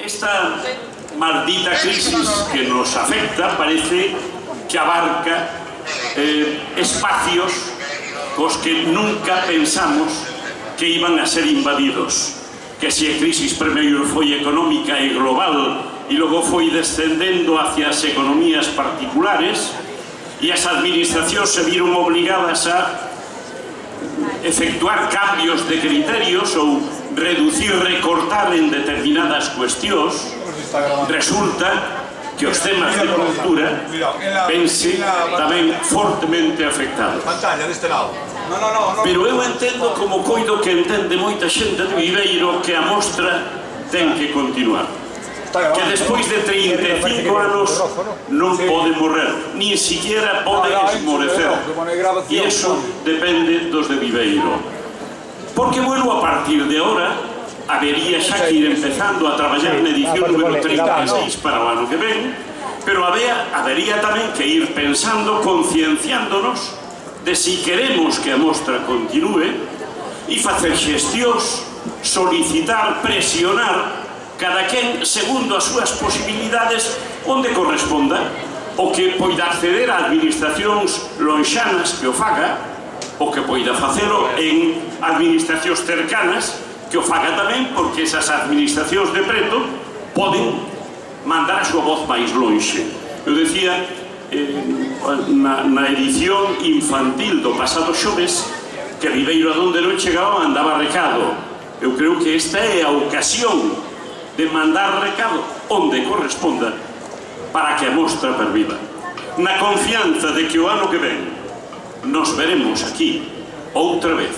esta maldita crisis que nos afecta parece que abarca espacios cos que nunca pensamos que iban a ser invadidos. Que se a crisis primeiro foi económica e global e logo foi descendendo hacia as economías particulares e as administracións se viron obligadas a efectuar cambios de criterios ou reducir, recortar en determinadas cuestións, resulta que os temas de cultura vense tamén fortemente afectados. Pero eu entendo, como coido que entende moita xente de Viveiro, que a mostra ten que continuar. Que despois de 35 anos non pode morrer, nin siquiera pode esmorecer. E iso depende dos de Viveiro. Porque, bueno, a partir de ahora habería xa que ir empezando a traballar na edición número 36 para o ano que ven, pero habería tamén que ir pensando, concienciándonos de si queremos que a mostra continúe e facer xestións, solicitar, presionar cada quen segundo as súas posibilidades onde corresponda, o que poida acceder a administracións lonxanas que o faga, o que poida facelo en administracións cercanas que o faga tamén, porque esas administracións de preto poden mandar a súa voz máis lonxe. Eu decía na edición infantil do pasado xoves que Viveiro a donde non chegaba mandaba recado. Eu creo que esta é a ocasión de mandar recado onde corresponda para que a mostra perviva, na confianza de que o ano que ven nos veremos aquí outra vez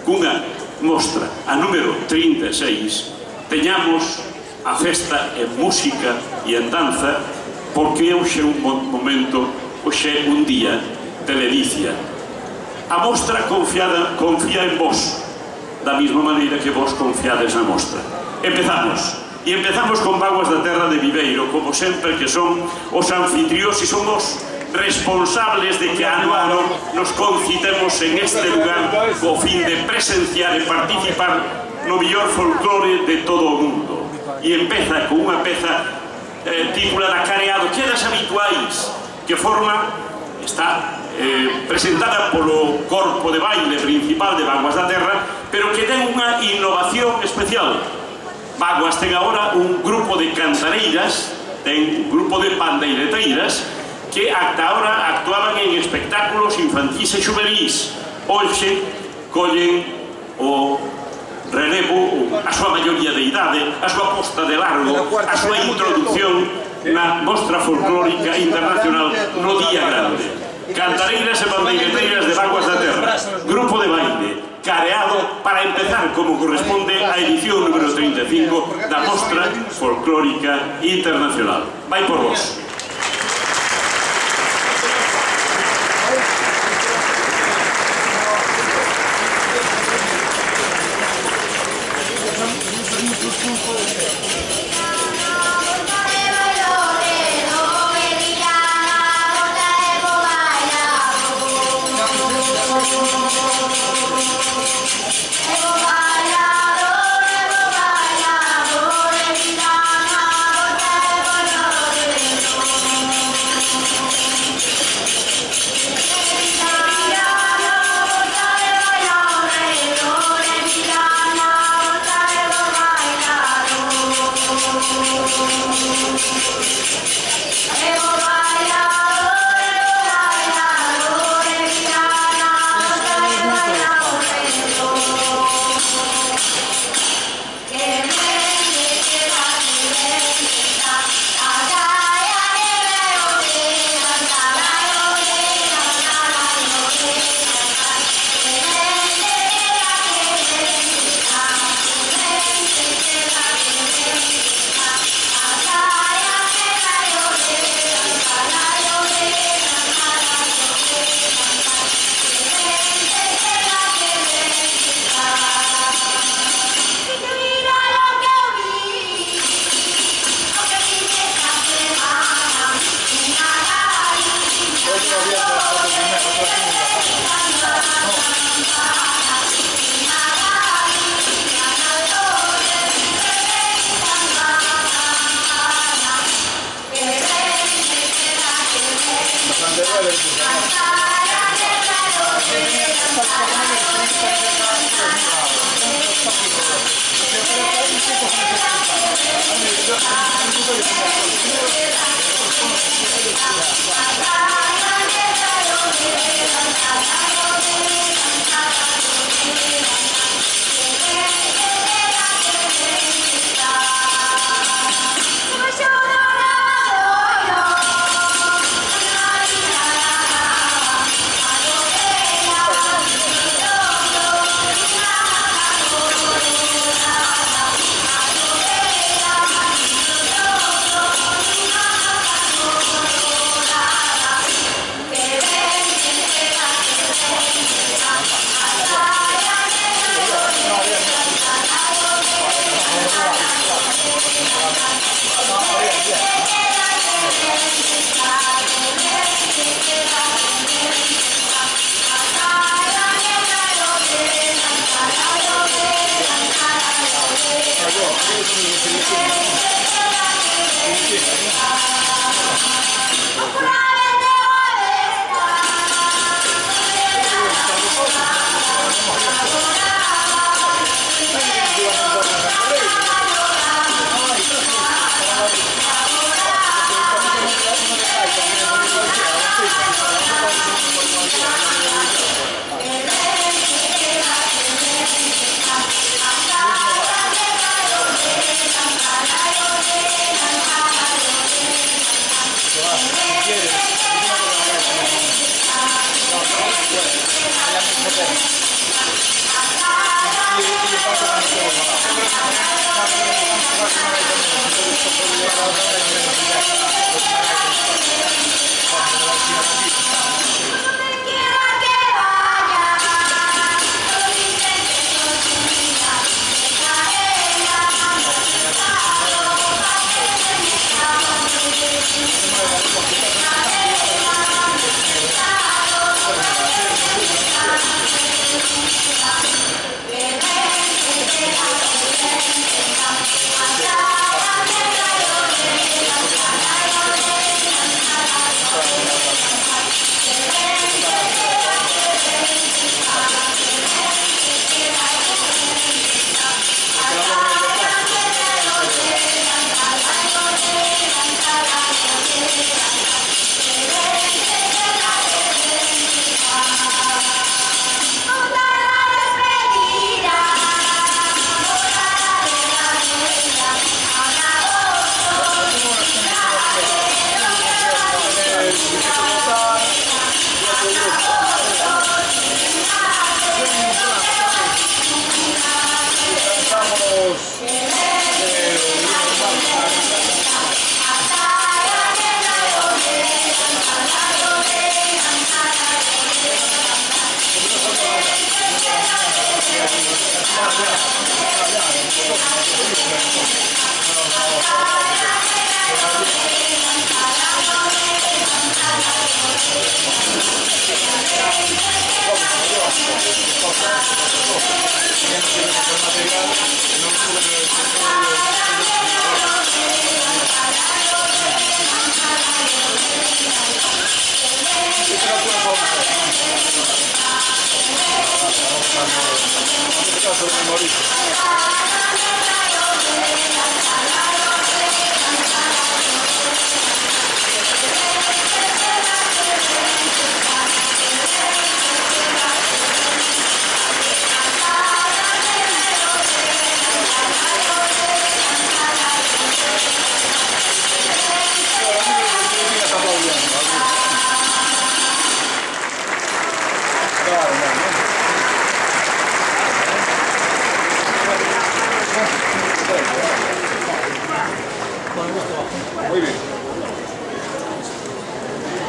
cunha mostra a número 36, teñamos a festa en música e en danza, porque hoxe é un momento, hoxe é un día de ledicia. A mostra confía en vos, da mesma maneira que vos confiades na mostra. Empezamos. E empezamos con Vaguas da Terra de Viveiro, como sempre, que son os anfitrións e son os responsables de que ano a ano nos concitemos en este lugar co fin de presenciar e participar no mellor folclore de todo o mundo. E empeza con unha peza titulada Careado, que é das habituais, que está presentada polo corpo de baile principal de Vaguas da Terra, pero que ten unha innovación especial. Vaguas ten agora un grupo de cantareiras, ten un grupo de pandeireteiras que ata agora actuaban en espectáculos infantís e xuvenís. Hoxe collen o relevo, a súa maioría de idade, a súa posta de largo, a súa introducción na mostra folclórica internacional no Día Grande. Cantareiras e pandeireteiras de Vaguas da Terra, grupo de baile, Careado, para empezar como corresponde a edición número 35 da Mostra Folclórica Internacional. Vai por vos. Hemos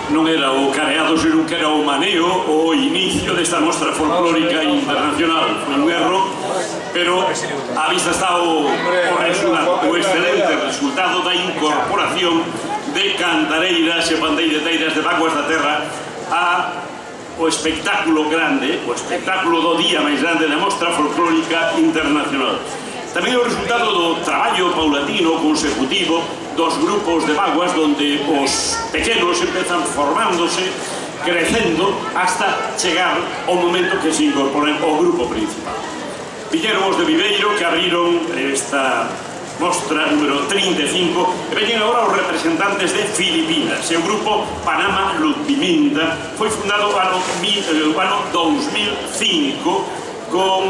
Non era o careado, senón que era o maneo, o inicio desta mostra folclórica internacional. Foi un erro, pero a vista está o resultado, o excelente resultado da incorporación de cantareiras e pandeiroteiras de Vaguas da Terra o espectáculo grande, o espectáculo do día máis grande da mostra folclórica internacional. Tamén o resultado do traballo paulatino, consecutivo, dos grupos de vaguas donde os pequenos empezan formándose, crecendo, hasta chegar ao momento que se incorporan ao grupo principal. Villeron os de Viveiro que abriron esta mostra número 35 e veñen agora os representantes de Filipinas. E o grupo Panama Ludviminda foi fundado no ano 2005 con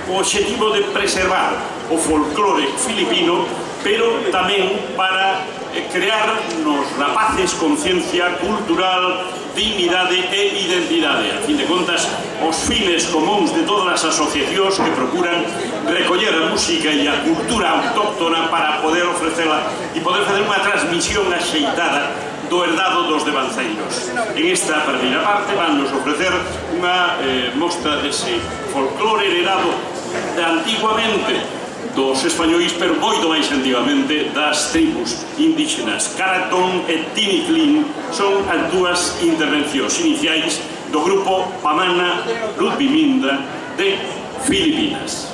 o objetivo de preservar o folclore filipino, pero tamén para crear nos rapaces conciencia cultural, dignidade e identidade. A fin de contas, os fines comuns de todas as asociacións que procuran recoller a música e a cultura autóctona para poder ofrecela e poder facer unha transmisión axeitada do herdado dos devanceiros. En esta primeira parte van nos ofrecer unha mostra dese folclore heredado de antiguamente dos españois, pero moito máis antigamente das tribus indígenas. Caraton e Tiniclin son as dúas intervencións iniciais do grupo Panama Ludviminda de Filipinas.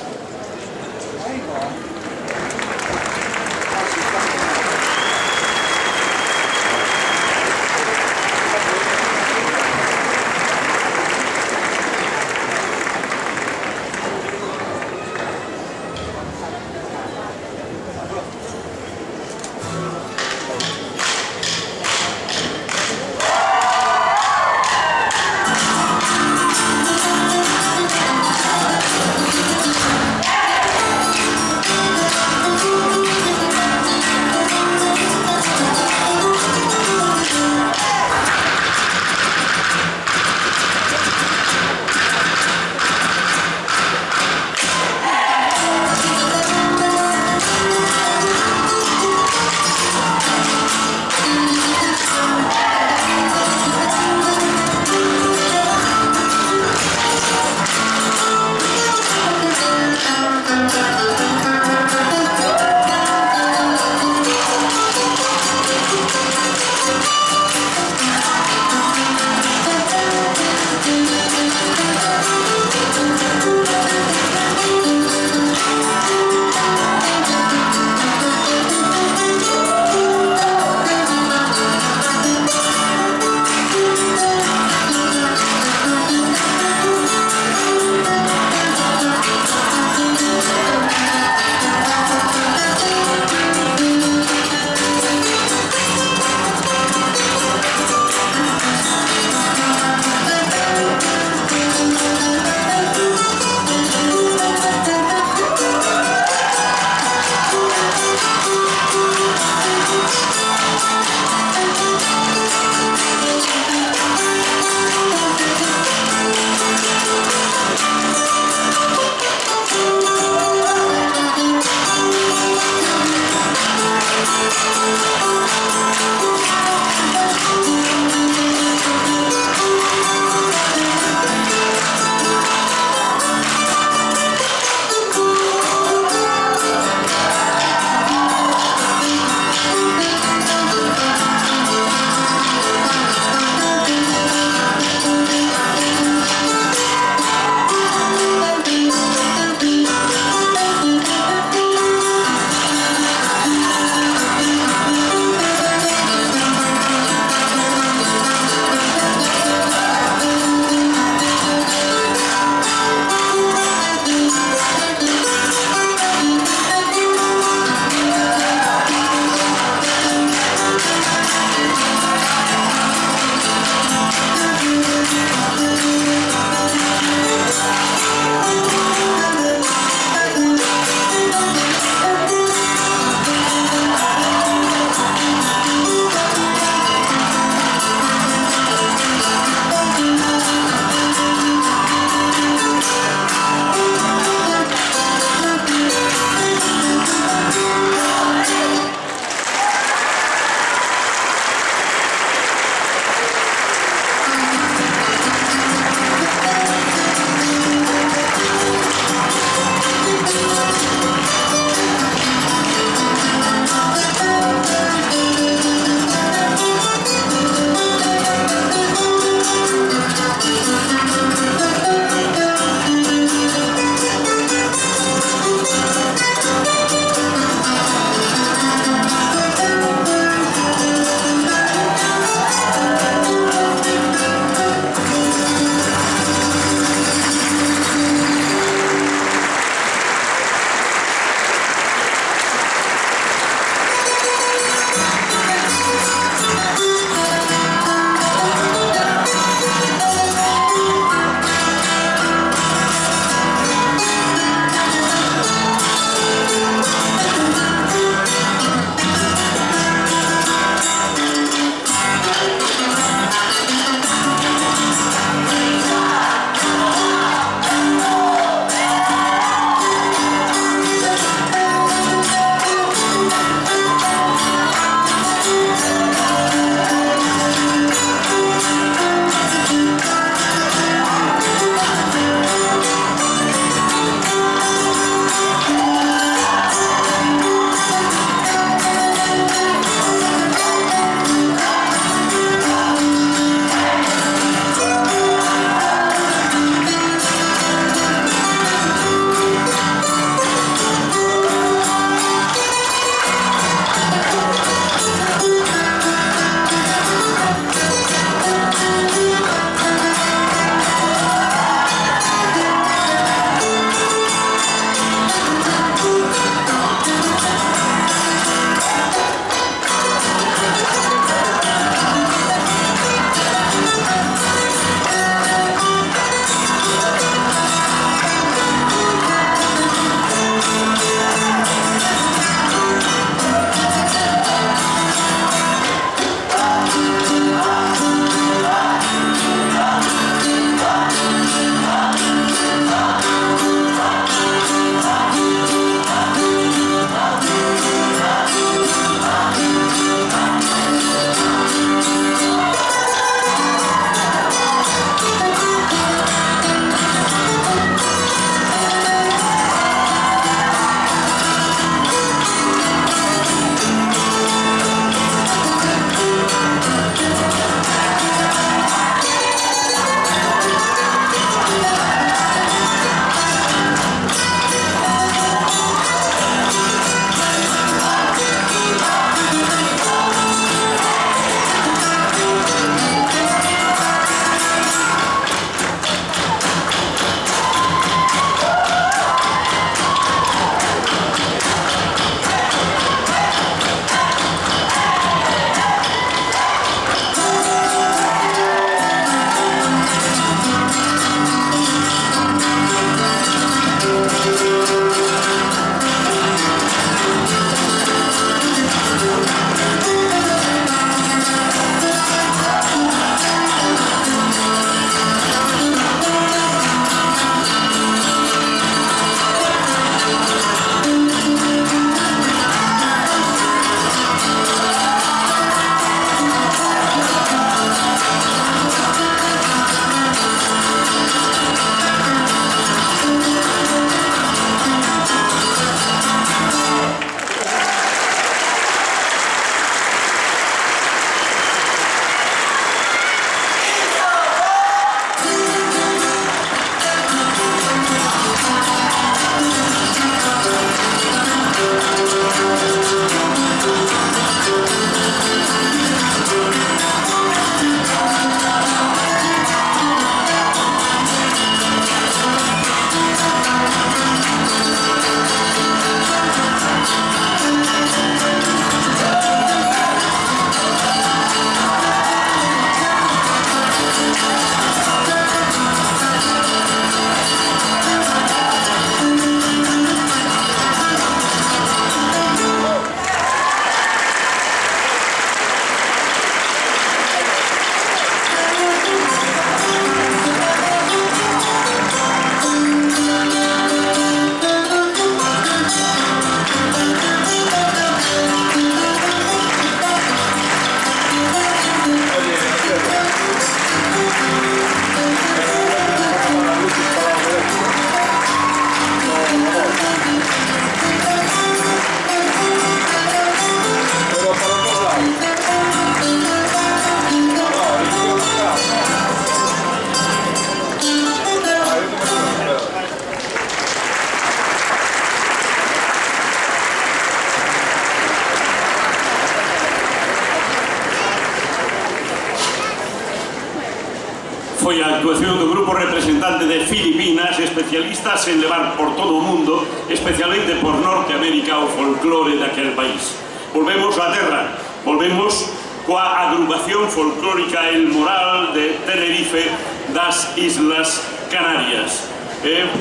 foi a actuación do grupo representante de Filipinas, especialistas en levar por todo o mundo, especialmente por Norteamérica, o folclore daquel país. Volvemos á terra, volvemos coa agrupación folclórica El Moral de Tenerife das Islas Canarias.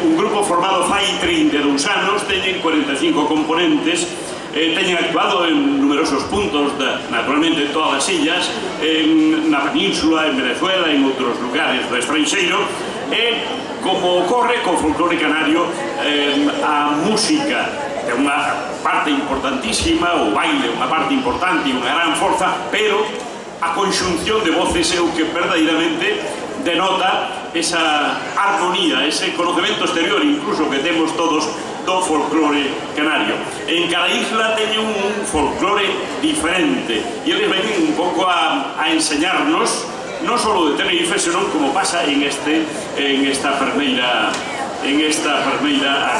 Un grupo formado fai 32 anos, teñen 45 componentes, teñen actuado en numerosos puntos, naturalmente en todas as illas, na península, en Venezuela, en outros lugares do estranxeiro, e, como ocorre co folclore canario, a música é unha parte importantísima, o baile é unha parte importante e unha gran forza, pero a conxunción de voces é o que verdadeiramente denota esa armonía, ese conocemento exterior incluso que temos todos do folclore canario. En cada isla teñen un folclore diferente e eles veñen un pouco a enseñarnos non só de Tenerife, senón como pasa en esta primeira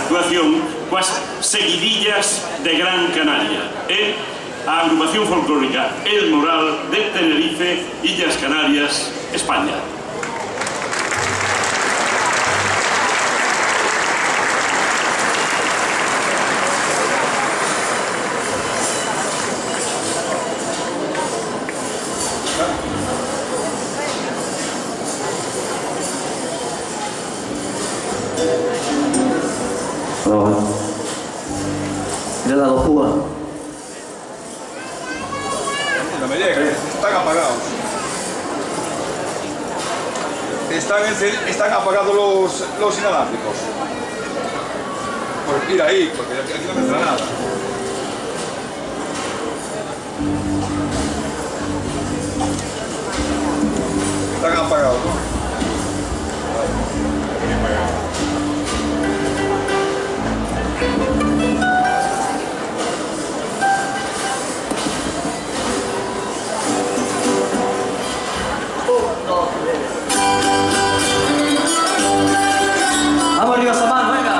actuación coas seguidillas de Gran Canaria. A agrupación folclórica El Moral de Tenerife, Illas Canarias, España. Le he dado púa. No me llega, están apagados. Están apagados los inalámbricos. Por ir ahí, porque aquí no me entra nada. Están apagados, ¿no? Vamos arriba esa mano, venga.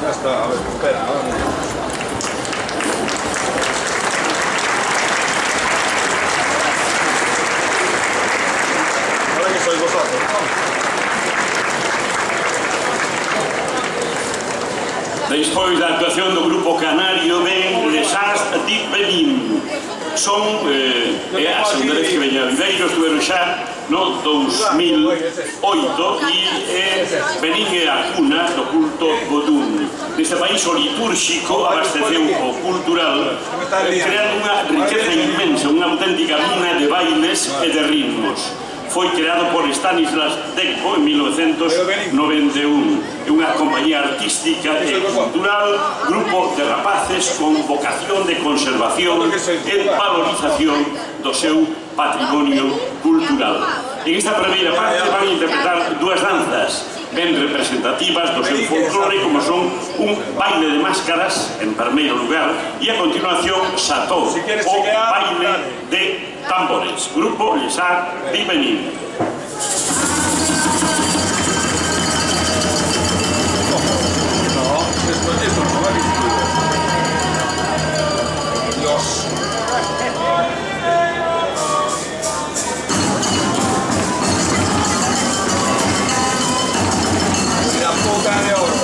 Ya está, a ver, espera, vamos. Ahora que sois vosotros, ¿no? Despois da actuación do grupo canario ven Les Arts de Benin. Son a segunda vez que veña a Viveiro, estuveron xa no 2008 e Benin é a cuna do culto Vodun. Neste país o litúrxico abasteceu o cultural, creando unha riqueza inmensa, unha auténtica mina de bailes e de ritmos. Foi creado por Stanislas Degbo en 1991. É unha compañía artística e cultural, grupo de rapaces con vocación de conservación e valorización do seu patrimonio cultural. En esta primeira parte van a interpretar dúas danzas ben representativas do seu folclore, como son un baile de máscaras, en primeiro lugar, e a continuación Sató, o baile de tambores. Grupo Les Arts Bienvenue. Esto no va a Dios. La puta de oro.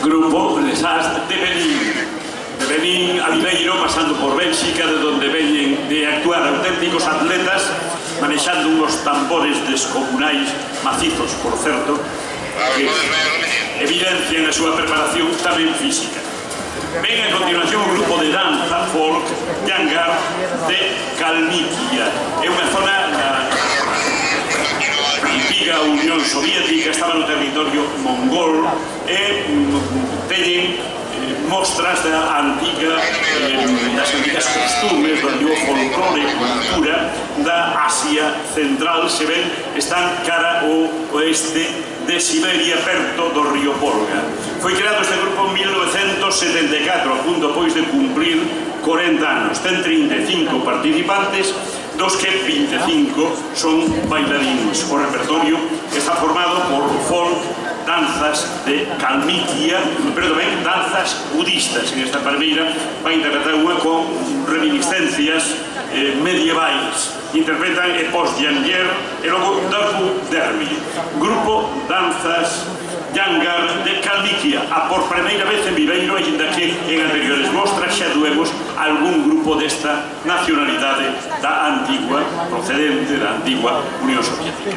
Grupo Les As de Benín a Viveiro, pasando por Bélxica, de donde veñen de actuar auténticos atletas, manexando unos tambores descomunais, macizos, por certo, que evidencian a súa preparación tamén física. Ven a continuación o grupo de danza folk Yangar de Kalmykia. É unha zona da antiga Unión Soviética, estaba no territorio mongol e teñen mostras das antigas costumes do antigo folclore e cultura da Asia Central. Se ven, están cara ao oeste de Siberia, perto do río Volga. Foi creado este grupo en 1974, a punto pois de cumprir 40 anos. Ten 35 participantes, dos que 25 son bailarines. O repertorio está formado por folk, danzas de Kalmykia, pero tamén danzas budistas. En esta primeira vai interpretar unha con reminiscencias medievais. Interpretan Epos Yanger e logo Darbu Dermi. Grupo Danzas Yangar de Kalmykia, a por primeira vez en Viveiro, ainda que en anteriores mostras xa duemos algún grupo desta nacionalidade da antigua, procedente da antigua Unión Soviética.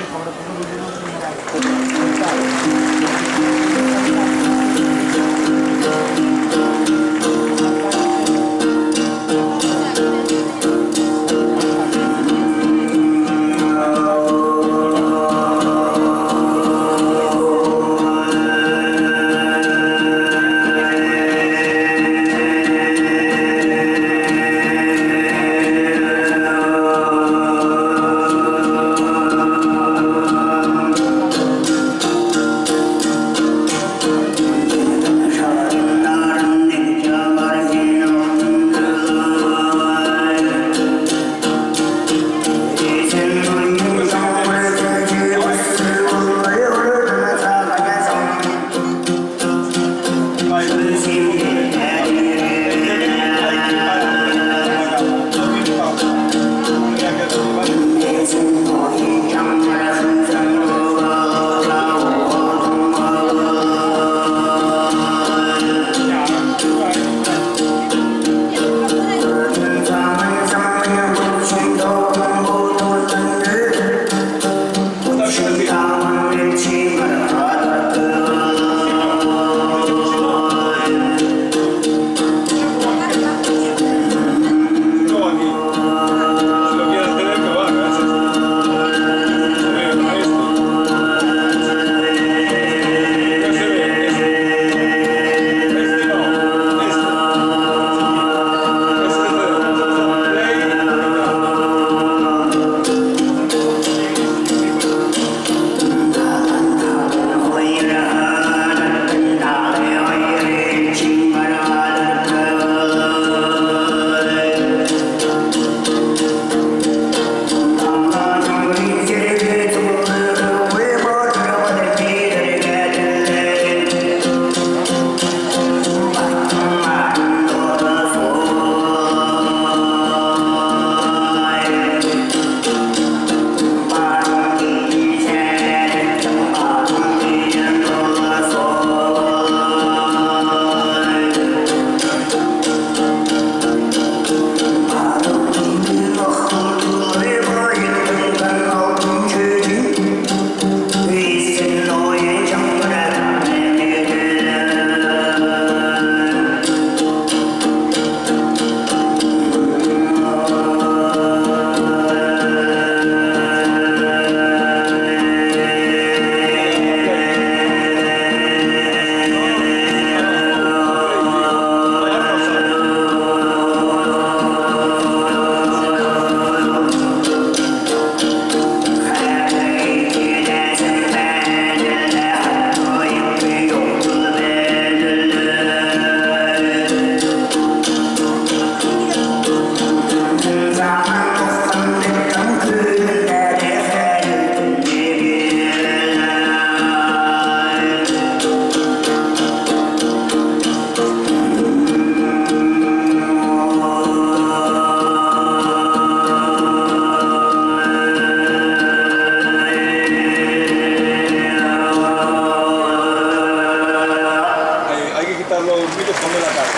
ponme la cara.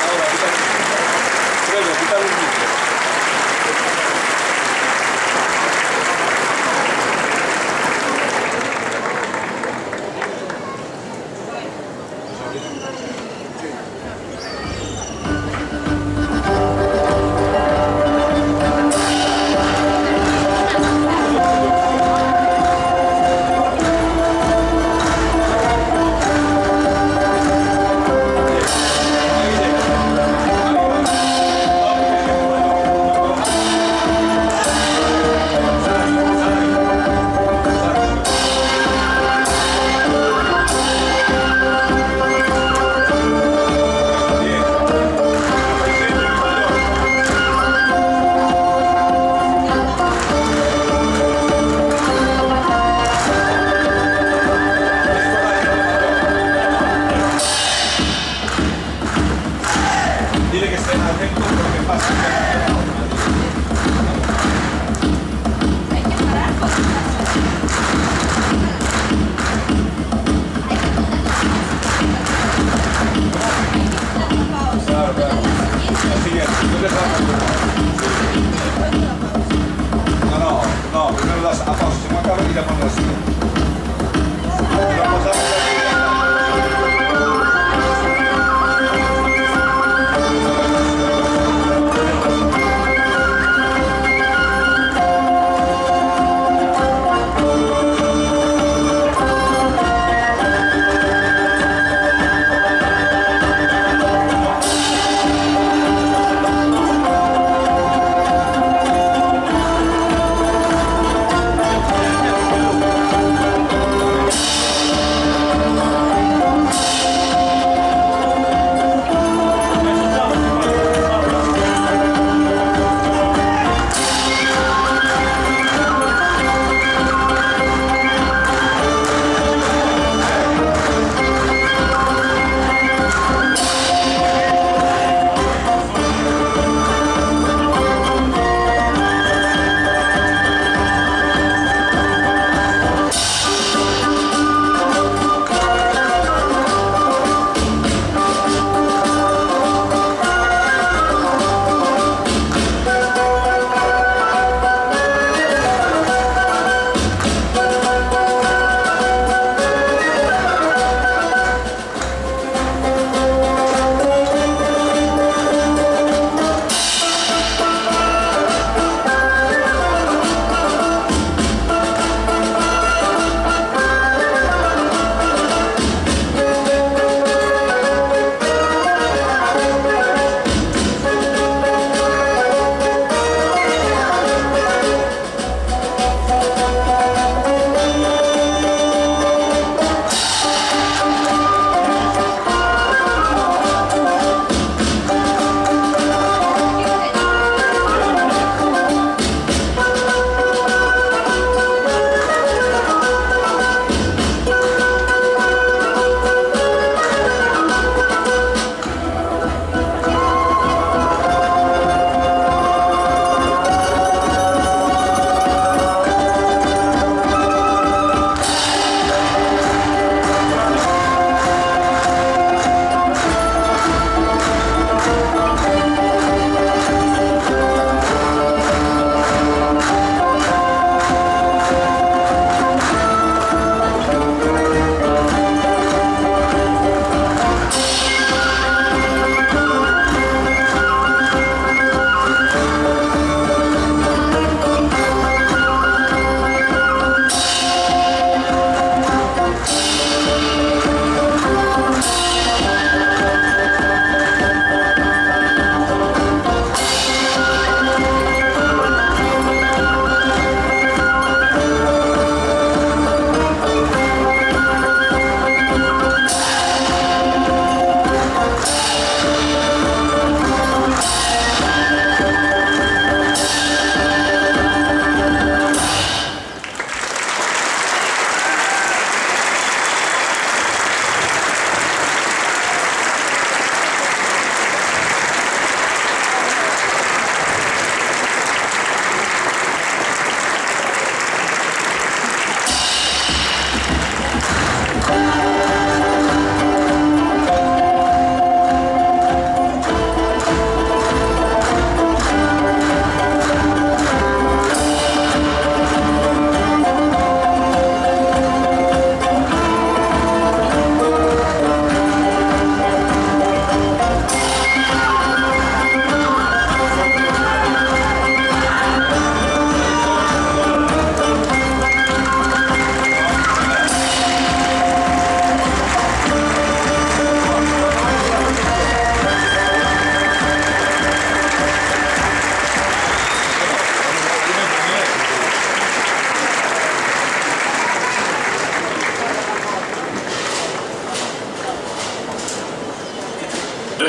Ahora, quítale el micro. Luego, quítale el micro.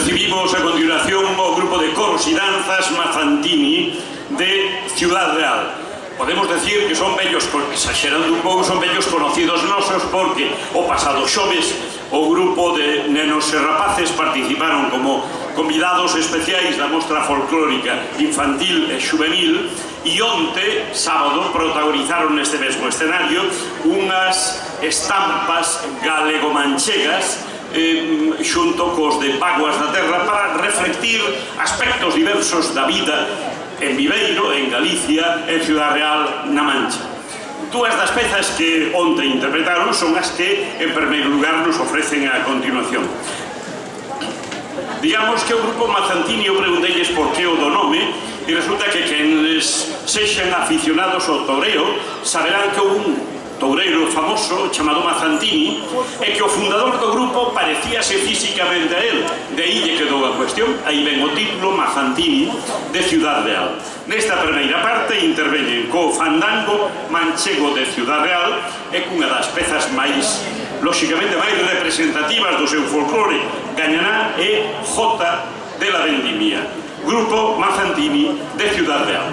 Recibimos a continuación o grupo de coros y danzas Mazantini de Ciudad Real. Podemos decir que son vellos, exagerando un pouco, son vellos conocidos nosos porque o pasado xoves o grupo de nenos e rapaces participaron como convidados especiais da mostra folclórica infantil e juvenil e onte, sábado, protagonizaron neste mesmo escenario unhas estampas galego-manchegas xunto cos de Vaguas da Terra para reflectir aspectos diversos da vida en Viveiro, en Galicia, en Ciudad Real, na Mancha. Dúas das pezas que onte interpretaron son as que, en primeiro lugar, nos ofrecen a continuación. Digamos que o grupo Mazantini, eu preguntelles por que o do nome, e resulta que quenes sexan aficionados ao toureo saberán que un toureiro famoso chamado Mazantini e que o fundador do grupo parecíase físicamente a él, de aí lle quedou a cuestión. Aí ven o título Mazantini de Ciudad Real. Nesta primeira parte interveñen co fandango manchego de Ciudad Real e cunha das pezas máis, lóxicamente, máis representativas do seu folclore gañaná e Jota de la Vendimia. Grupo Mazantini de Ciudad Real.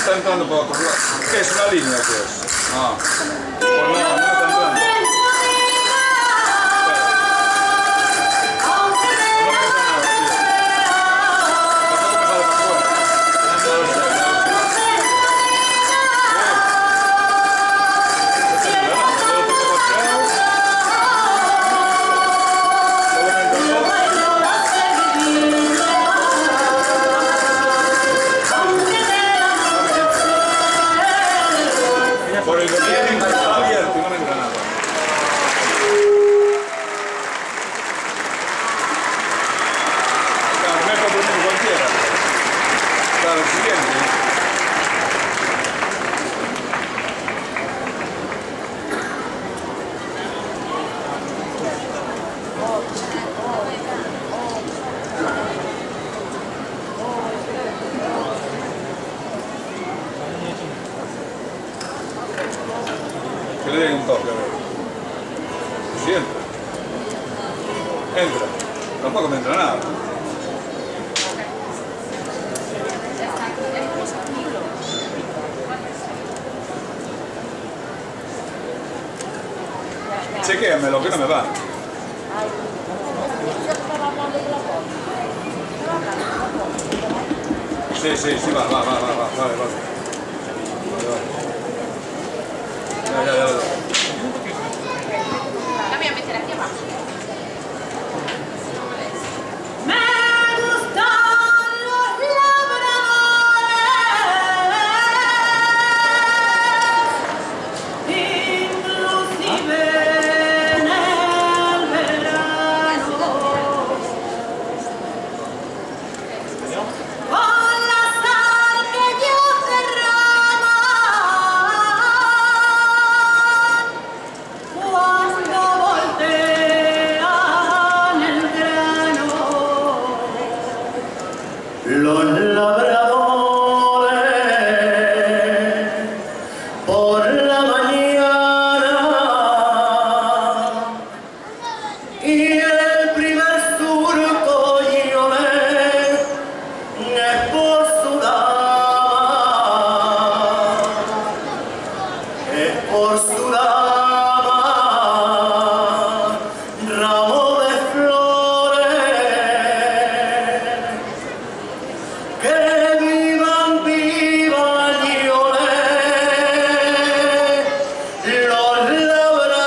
Está entrando por otro lado. ¿Qué es una línea? ¿Qué es? Ah. Pues no, no está entrando. Por el que está abierto, no me entra. para el siguiente. Que le den un toque, a ver. Si entra. Entra. Tampoco me entra nada. Chequéamelo, que no me va. Sí, va, vale. Ya. La voy a meter aquí abajo. Los labradores por la mañana y el primer surco lloré es por su dama, es por su dama, ramo de flores. Que vivan y olé los labradores.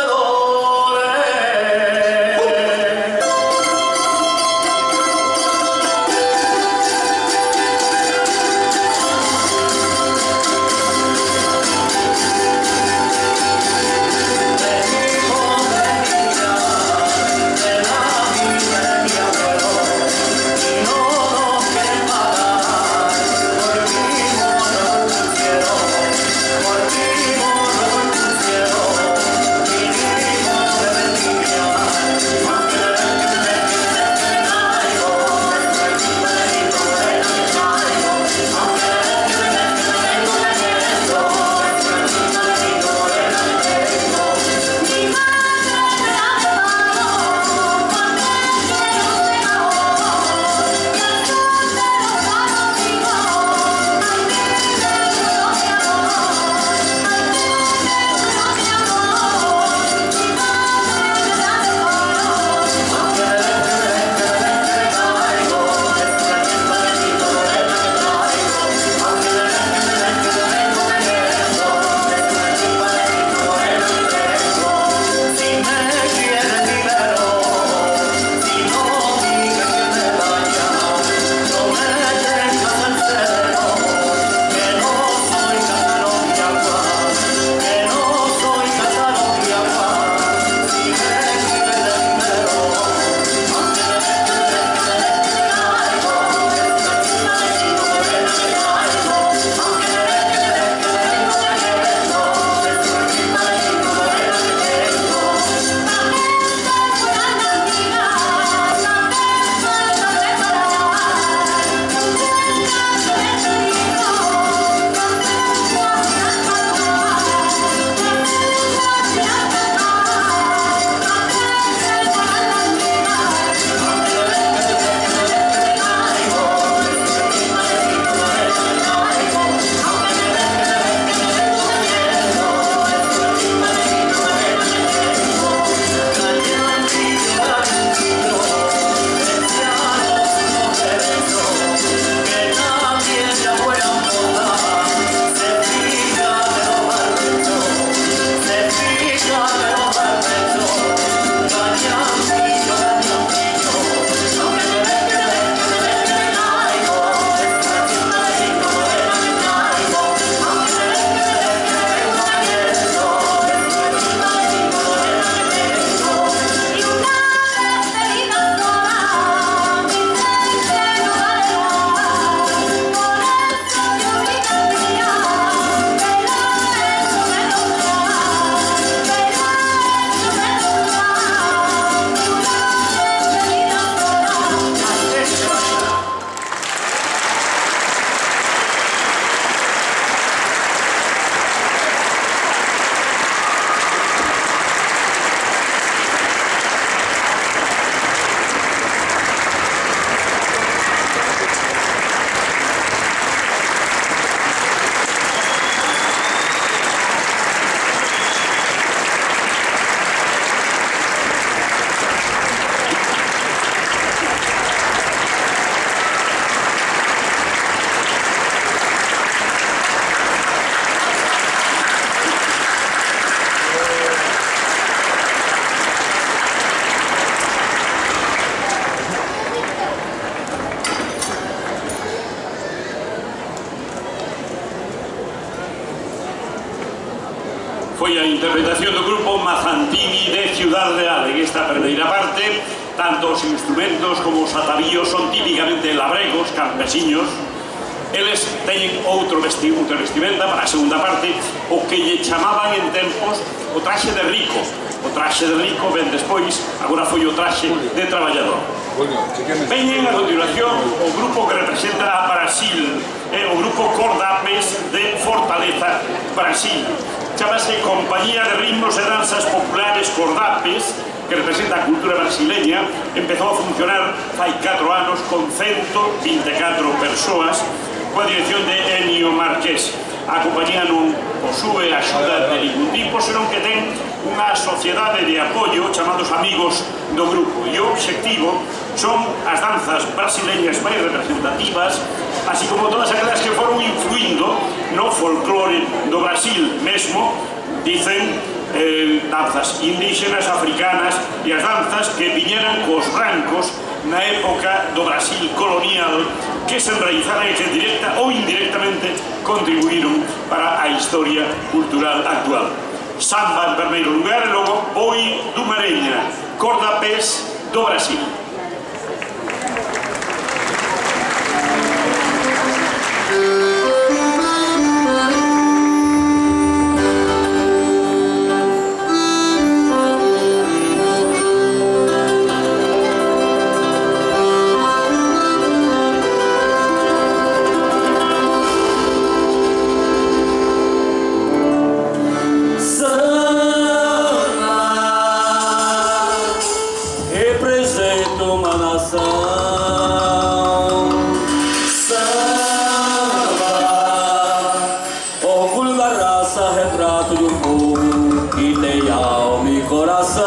foi a interpretación do grupo Mazantini de Ciudad Real. En esta primeira parte, tanto os instrumentos como os atavíos son típicamente labregos, campesiños. Eles teñen outra vestimenta para a segunda parte, o que lle chamaban en tempos o traxe de rico. O traxe de rico ven despois, agora foi o traxe de traballador. Veñen a continuación o grupo que representa a Brasil, o grupo Cordapes de Fortaleza, Brasil. Chámase Compañía de Ritmos e Danzas Populares Cordapes, que representa a cultura brasileña. Empezou a funcionar fai 4 anos con 124 persoas, coa dirección de Ennio Marqués. A compañía non posúe axuda de ningún tipo, senón que ten unha sociedade de apoio chamados Amigos do Grupo, e o obxectivo son as danzas brasileñas máis representativas, así como todas aquelas que foron influindo no folclore do Brasil mesmo, dicen danzas indígenas, africanas e as danzas que viñeran cos brancos na época do Brasil colonial, que se enraizaran e que directa ou indirectamente contribuíron para a historia cultural actual. Samba en primeiro lugar e logo Boi do Mareña, Cordapés do Brasil. Retrato de um povo que tem alma e coração.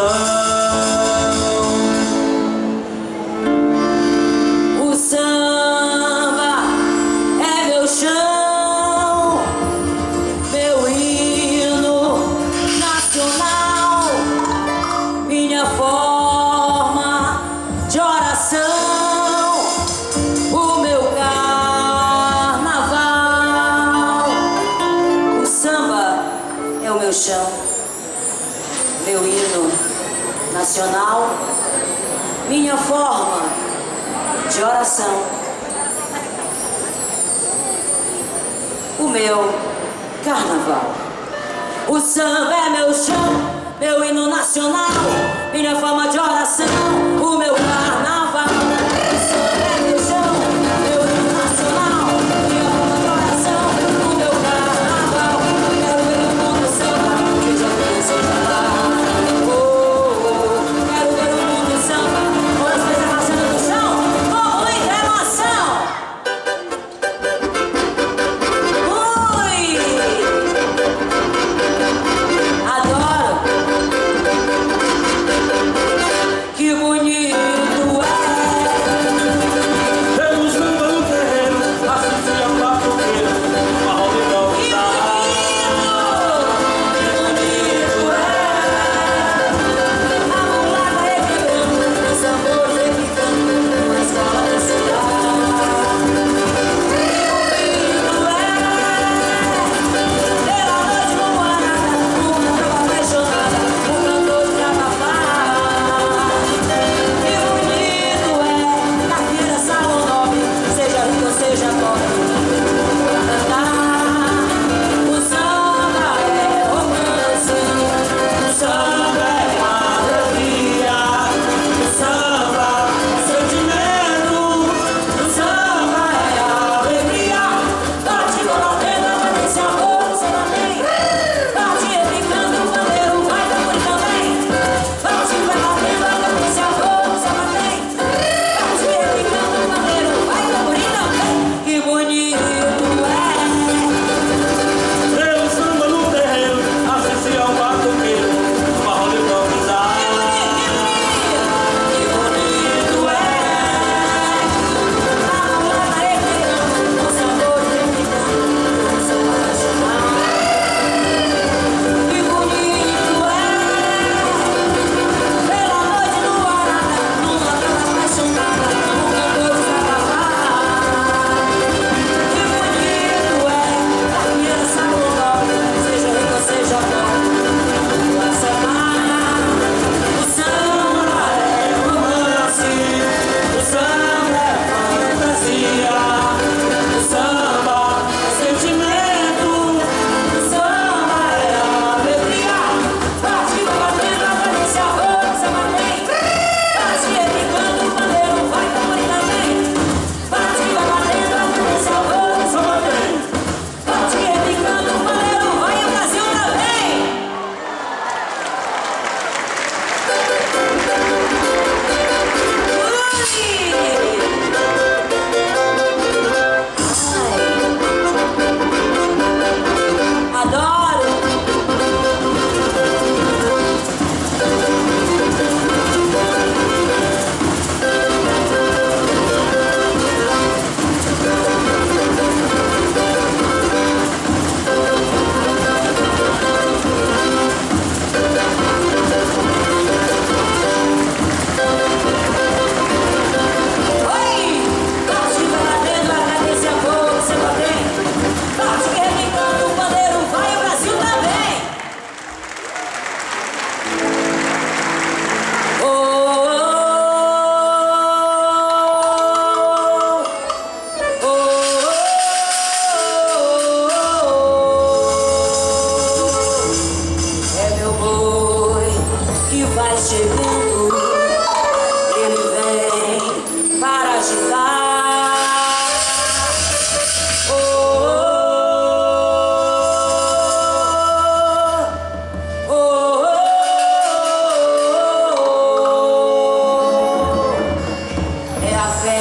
O samba é meu chão, meu hino nacional, minha forma de oração, o meu carnaval. O samba é o meu chão, meu hino nacional, minha forma de oração, o meu carnaval. O samba é meu chão, meu hino nacional, minha forma de oração, o meu carnaval. O samba é meu chão, meu hino nacional, minha forma de oração, o meu carnaval. Quero ver o mundo samba, que já começou a falar. Oh, quero ver o mundo samba, com as coisas passando no chão, com muita emoção. Ui! Adoro! Que bonito!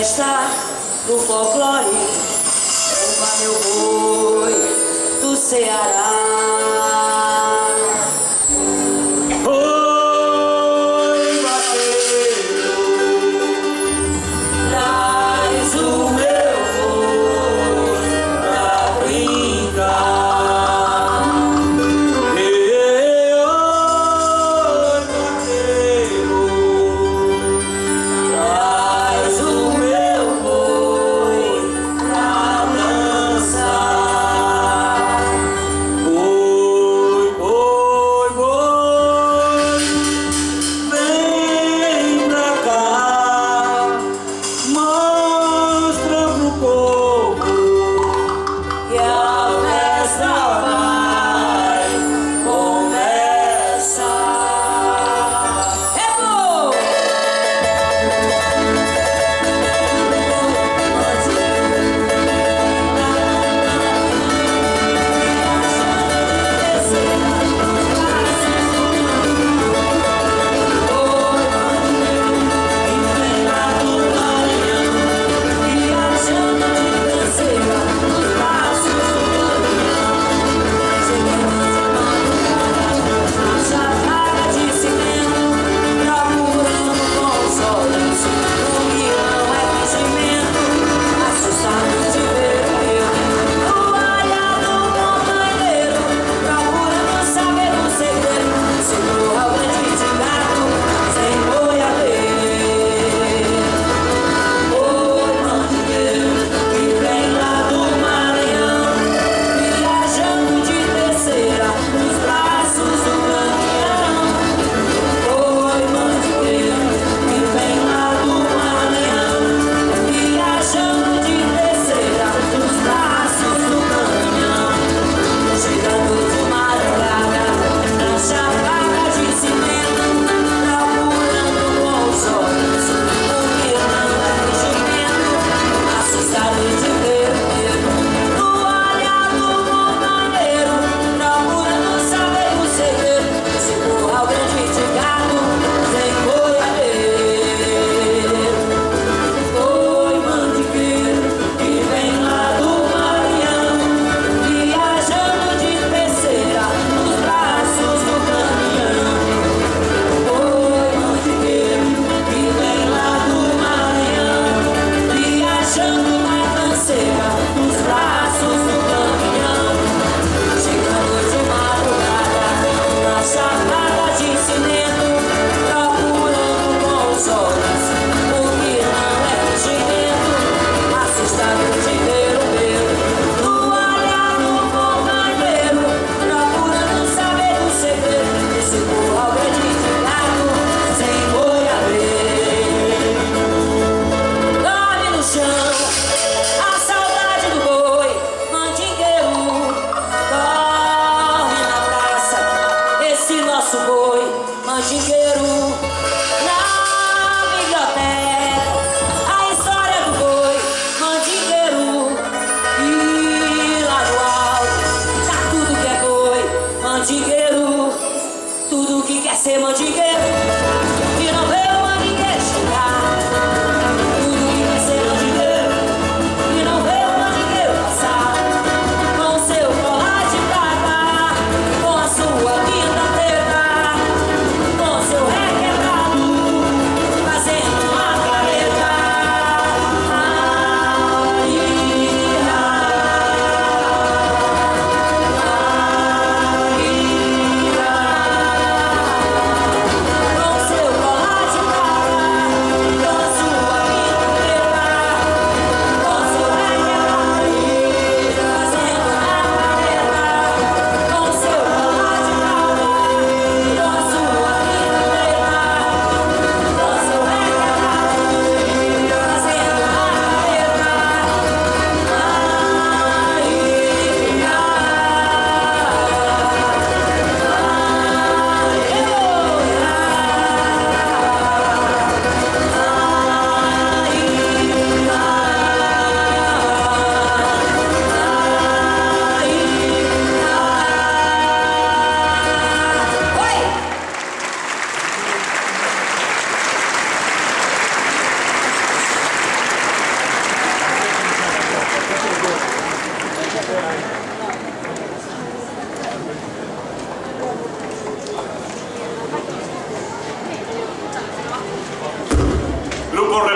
festa do folclore, oba meu boi do Ceará. Oi, vaqueiro, traz o meu boi pra brincar. Oi, vaqueiro, traz o meu boi pra dançar. Oi,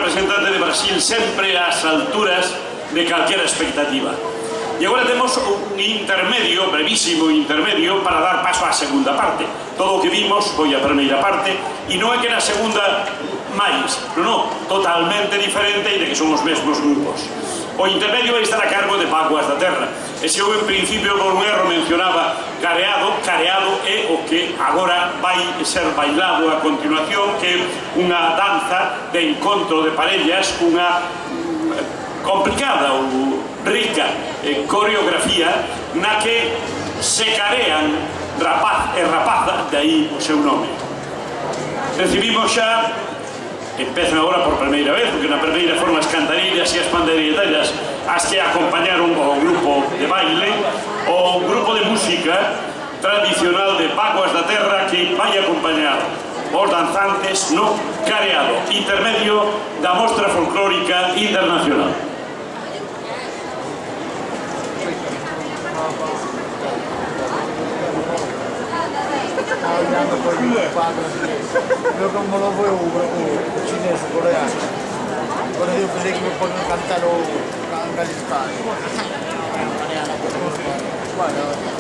representante de Brasil sempre ás alturas de calquera expectativa. E agora temos un intermedio, brevísimo intermedio, para dar paso á segunda parte. Todo o que vimos foi a primeira parte, e non é que na segunda máis, non, totalmente diferente e de que son os mesmos grupos. O intermedio vai estar a cargo de Vaguas da Terra. E se eu en principio por un erro mencionaba careado, careado é o que agora vai ser bailado a continuación, que é unha danza de encontro de parellas, unha complicada ou rica coreografía na que se carean rapaz e rapaza, de aí o seu nome. Recibimos xa, empezan agora por primeira vez, porque na primeira foron as cantarillas e as pandeiretas as que acompañaron o grupo de baile, o grupo de música tradicional de Vaguas da Terra, que vai acompañar os danzantes no careado intermedio da Mostra Folclórica Internacional. Yo como lo veo chinés, coreano. Por eso yo pensé que me ponen a cantar o galistano. Bueno.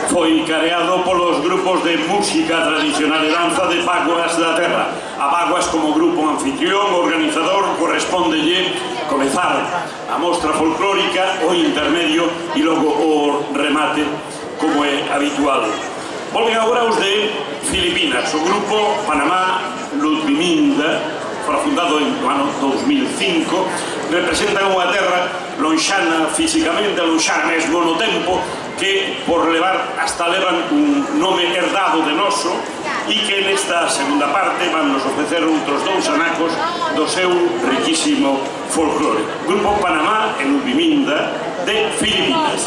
foi careado polos grupos de música tradicional e danza de Vaguas da Terra. A Vaguas, como grupo anfitrión, organizador, correspondelle comezar a mostra folclórica, o intermedio e logo o remate, como é habitual. Volven agora os de Filipinas, o grupo Panamá Ludviminda, fora fundado no ano 2005, representan unha terra lonxana físicamente, lonxana mesmo no tempo, que por levar hasta levan un nome herdado de noso e que nesta segunda parte van nos ofrecer outros dous anacos do seu riquísimo folclore. Grupo Panamá e Ludviminda de Filipinas.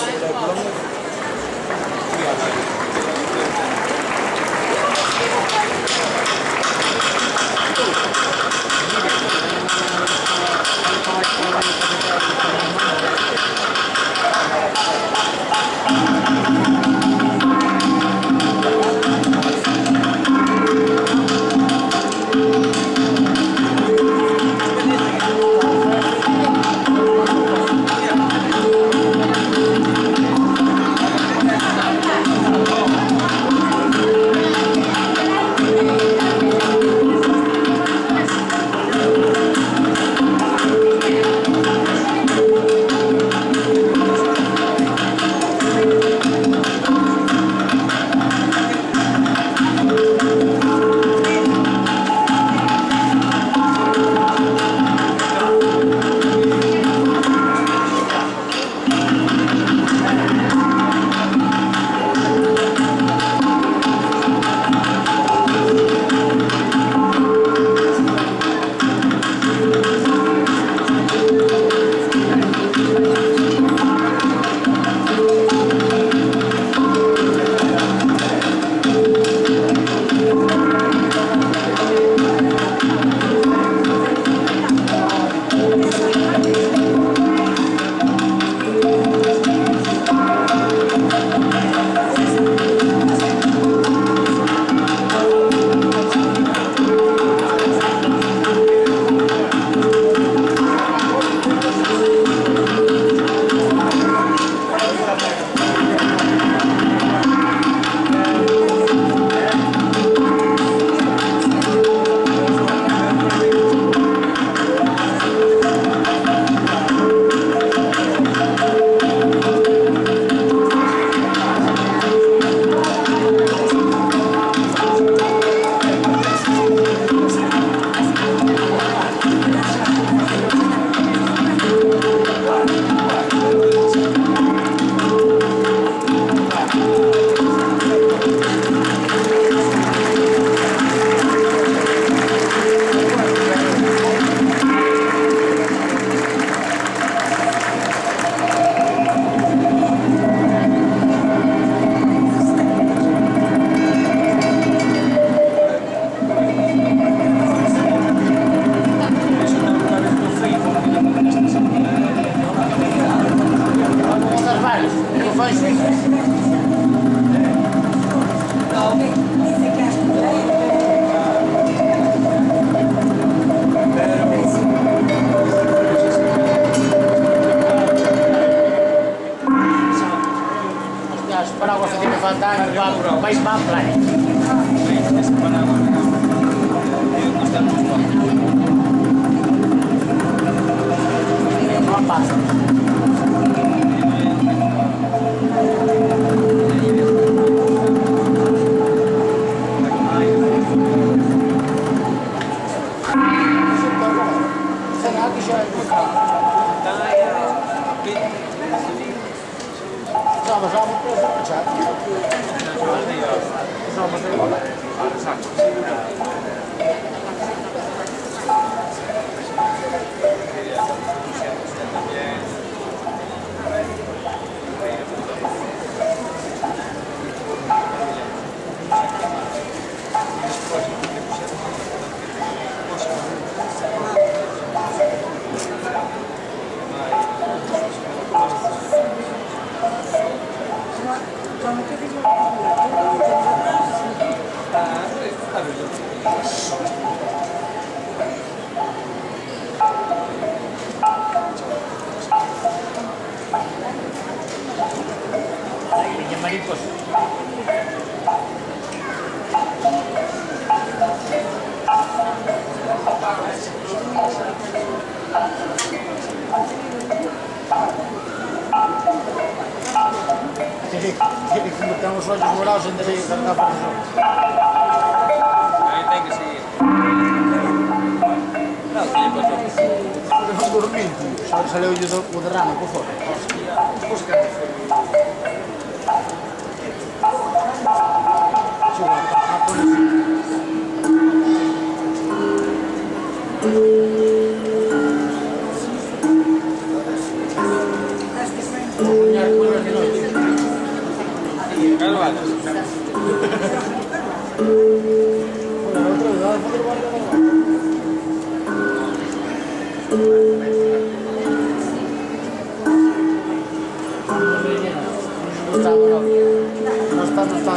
mariposa. Tiene que botar os olhos morados en derecho de cargar para os Aí tem que seguir. Não, tinha para todos. olhos. Non dormir, saleu o derrame por fora.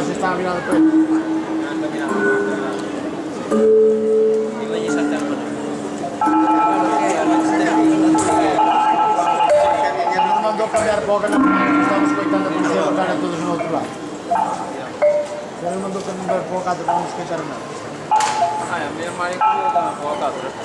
Se estaba mirando por él. Nos mandou cambiar boca na estamos escoitando a policía tocar a todos no outro lado. Ele mandou cambiar boca para não escoitar nada. Ah, a minha mãe que dá uma boa casa.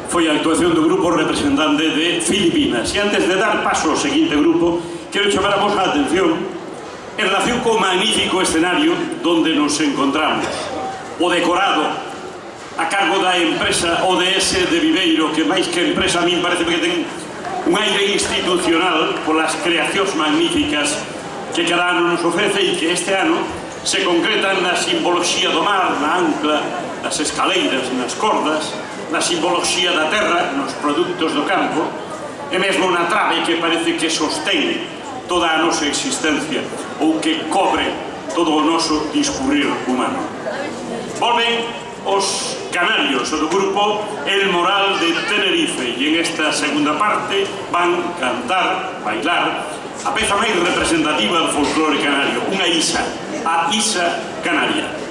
foi a actuación do grupo representante de Filipinas. E antes de dar paso ao seguinte grupo, quero chamar a vosa atención en relación co magnífico escenario donde nos encontramos. O decorado a cargo da empresa ODS de Viveiro, que máis que empresa a min parece que ten un aire institucional polas creacións magníficas que cada ano nos ofrece e que este ano se concretan na simboloxía do mar, na ancla, nas escaleiras, nas cordas, na simboloxía da terra, nos produtos do campo, e mesmo na trave que parece que sostén toda a nosa existencia ou que cobre todo o noso discurrir humano. Volven os canarios do grupo El Moral de Tenerife e en esta segunda parte van cantar, bailar a peza máis representativa do folclore canario, unha isa, a Isa Canaria.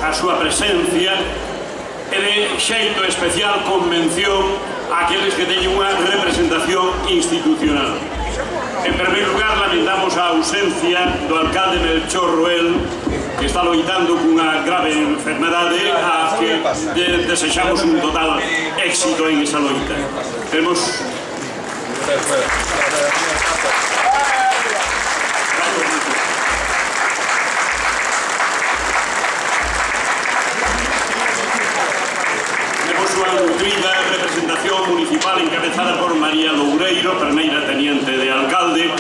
a súa presencia e de xeito especial convención aqueles que teñen unha representación institucional. En primeiro lugar, lamentamos a ausencia do alcalde Melchor Roel, que está loitando cunha grave enfermedade a que desexamos un total éxito en esa loita. Tenemos... Unha nutrida representación municipal encabezada por María Loureiro, primeira teniente de alcalde,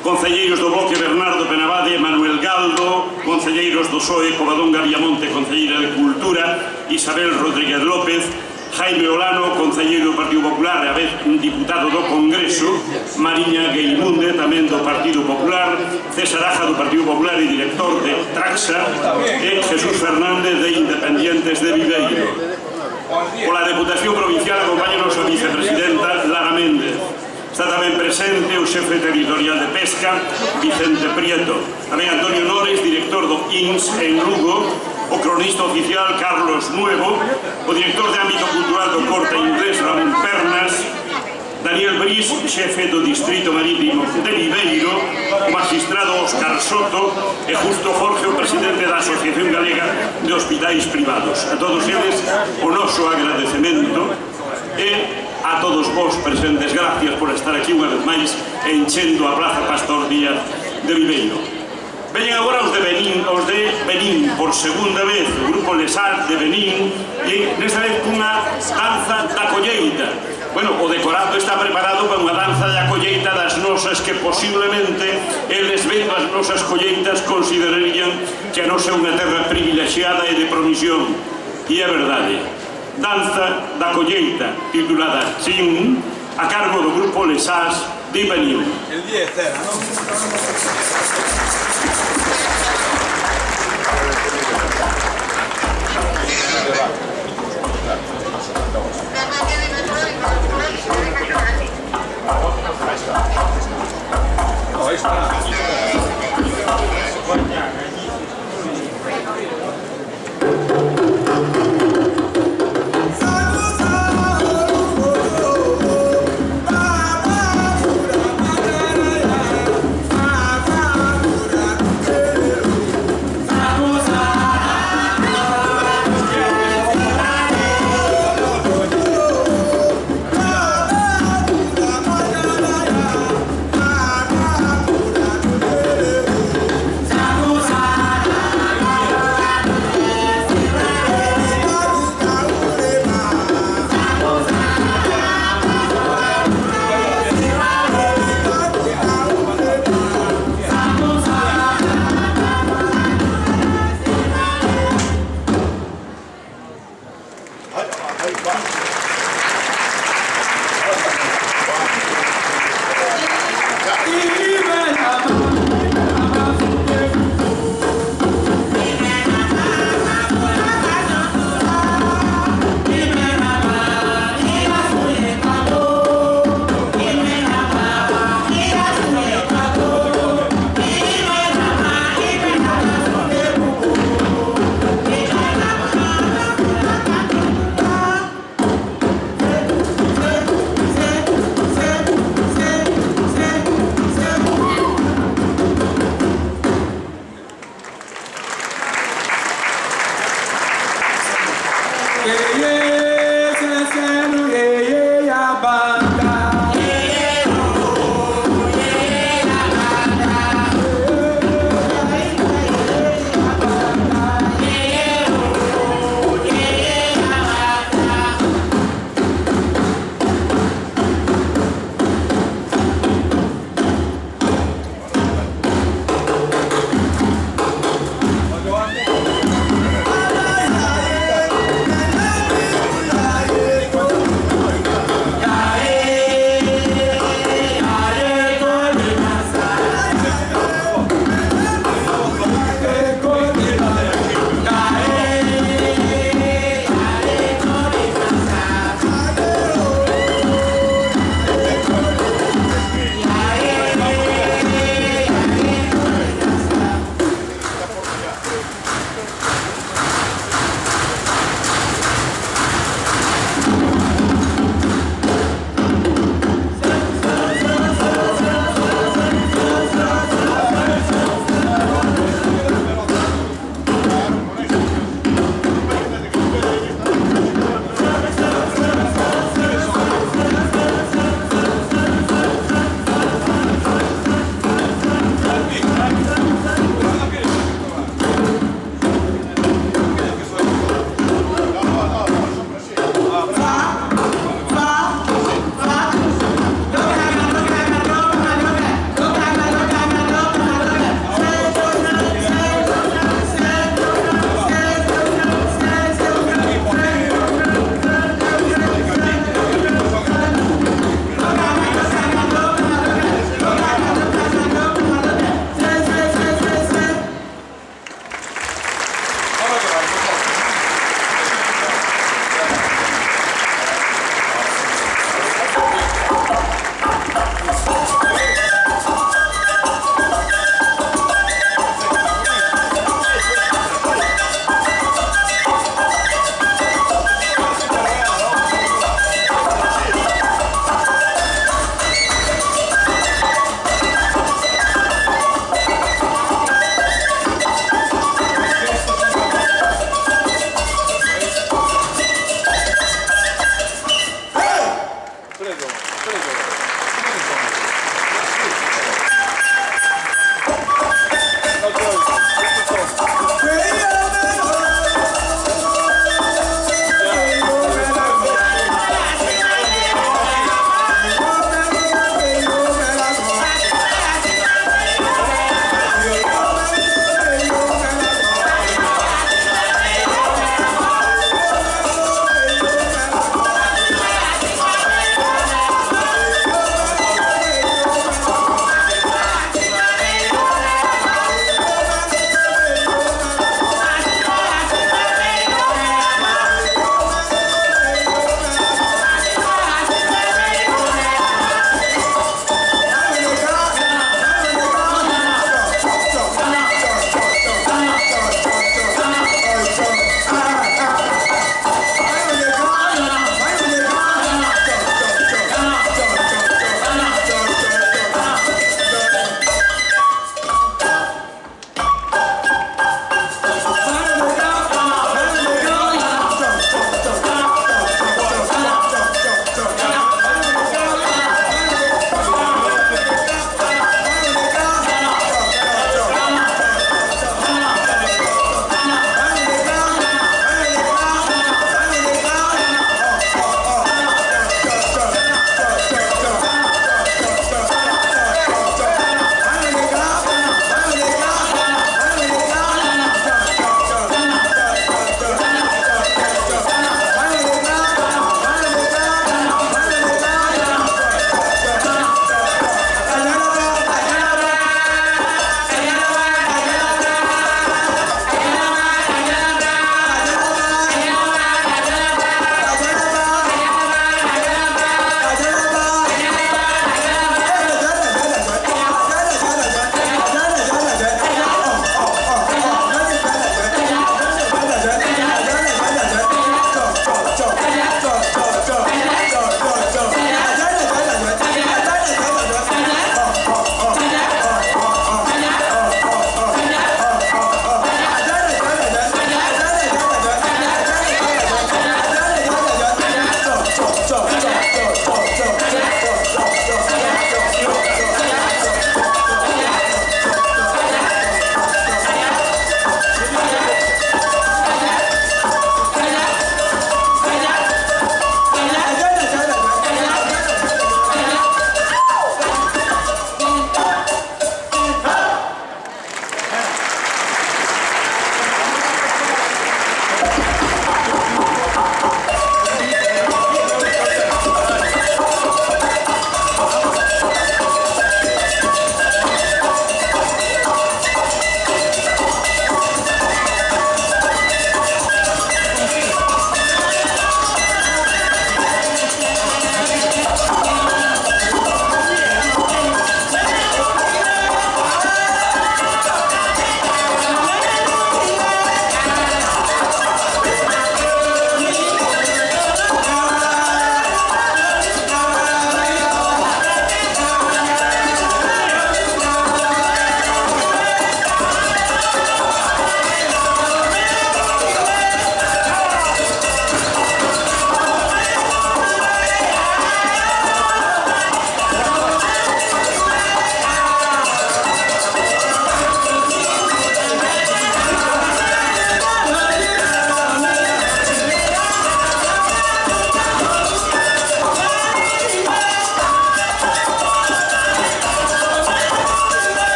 concelleiros do Bloque Bernardo Penabade, Manuel Galdo, concelleiros do PSOE, Covadonga Viamonte, concelleira de Cultura, Isabel Rodríguez López, Jaime Olano, concelleiro do Partido Popular e a vez un diputado do Congreso, Mariña Gueimunde, tamén do Partido Popular, César Aja do Partido Popular e director de Traxa, e Jesús Fernández de Independientes de Viveiro. Pola Deputación Provincial acompáñanos a vicepresidenta Lara Méndez. Está tamén presente o xefe territorial de Pesca, Vicente Prieto. Tamén Antonio Nores, director do INS en Lugo, o cronista oficial Carlos Nuevo, o director de ámbito cultural do Corte Inglés Ramón Pernas, Daniel Brís, xefe do Distrito Marítimo de Viveiro, o magistrado Óscar Soto e Justo Jorge, o presidente da Asociación Galega de Hospitais Privados. A todos eles, o noso agradecemento e a todos vos presentes, gracias por estar aquí unha vez máis enchendo a Plaza Pastor Díaz de Viveiro. Veñen agora os de Benín, por segunda vez, o grupo Les Arts de Benín, e nesta vez cunha danza da colleita. Bueno, o decorado está preparado para unha danza da colleita das nosas que posiblemente eles vendo as nosas colleitas considerarían que a nosa é unha terra privilexiada e de promisión. E é verdade. Danza da colleita, titulada Chin, a cargo do grupo Les Arts de Benín. El 10 era, ¿no? Ahí está.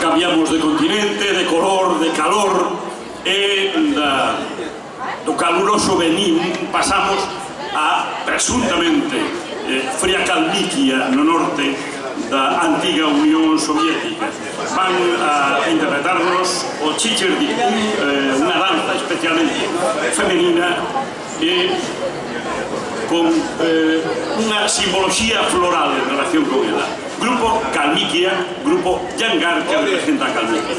cambiamos de continente, de color, de calor, e do caluroso Benín pasamos a, presuntamente, Fria Kalmykia no norte da antiga Unión Soviética. Van a interpretarnos o Chicherdik, unha danza especialmente femenina e con unha simboloxía floral en relación con ela. Grupo Kalmykia, grupo Yangar, que representa a Kalmykia.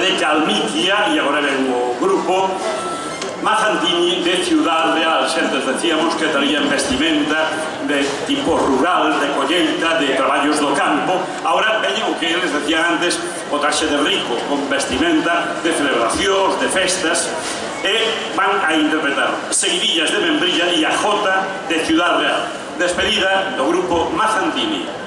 de Calmiquia e agora ven o grupo Mazantini de Ciudad Real. Xentes decíamos que traían vestimenta de tipo rural, de colleita, de traballos do campo. Ahora veñen o que eles decían antes, o traxe de rico, con vestimenta de celebracións, de festas, e van a interpretar Seguidillas de Membrilla e a Jota de Ciudad Real. Despedida do grupo Mazantini.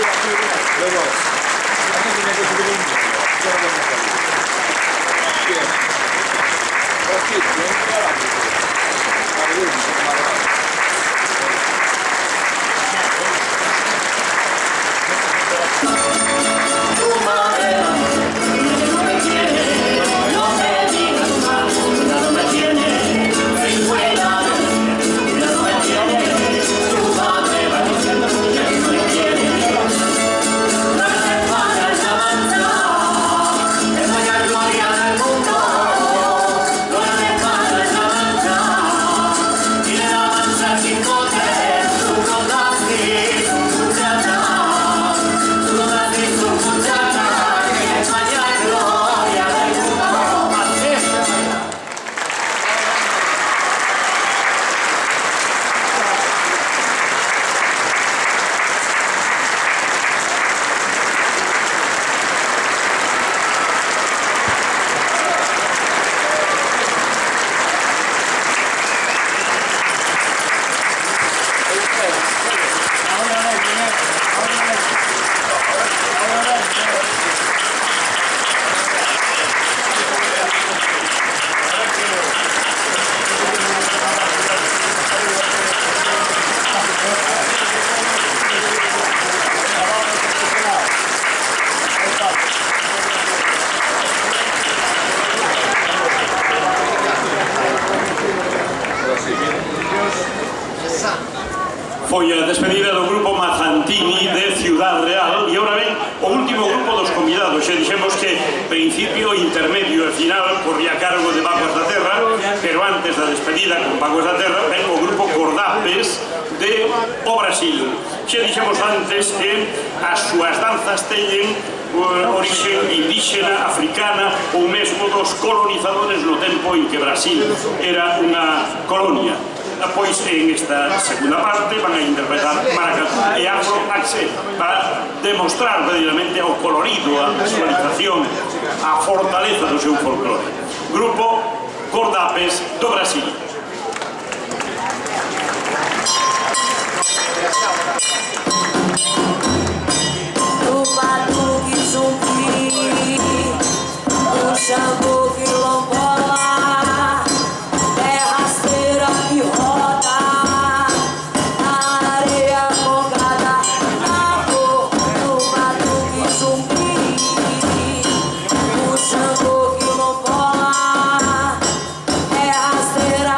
Luego, la gente tiene que subir un vídeo. Ya lo vamos a ver. Bien. Pues sí, bien, ya la puse. Foi a despedida do grupo Mazantini de Ciudad Real e agora ven o último grupo dos convidados. Xa dixemos que principio, intermedio e final corría a cargo de Vaguas da Terra, pero antes da despedida con Vaguas da Terra ven o grupo Cordapes de o Brasil. Xa dixemos antes que as súas danzas teñen orixe indígena, africana ou mesmo dos colonizadores no tempo en que Brasil era unha colonia. Pois en esta segunda parte van a interpretar maracatú e afro-axe para demostrar verdadeiramente o colorido, a visualización, a fortaleza do seu folclore. Grupo Cordapes do Brasil. O batuque zumbi, o Xangô quilombola, é rasteira que roda, na areia congada, na cor do batuque zumbi, o Xangô quilombola, é rasteira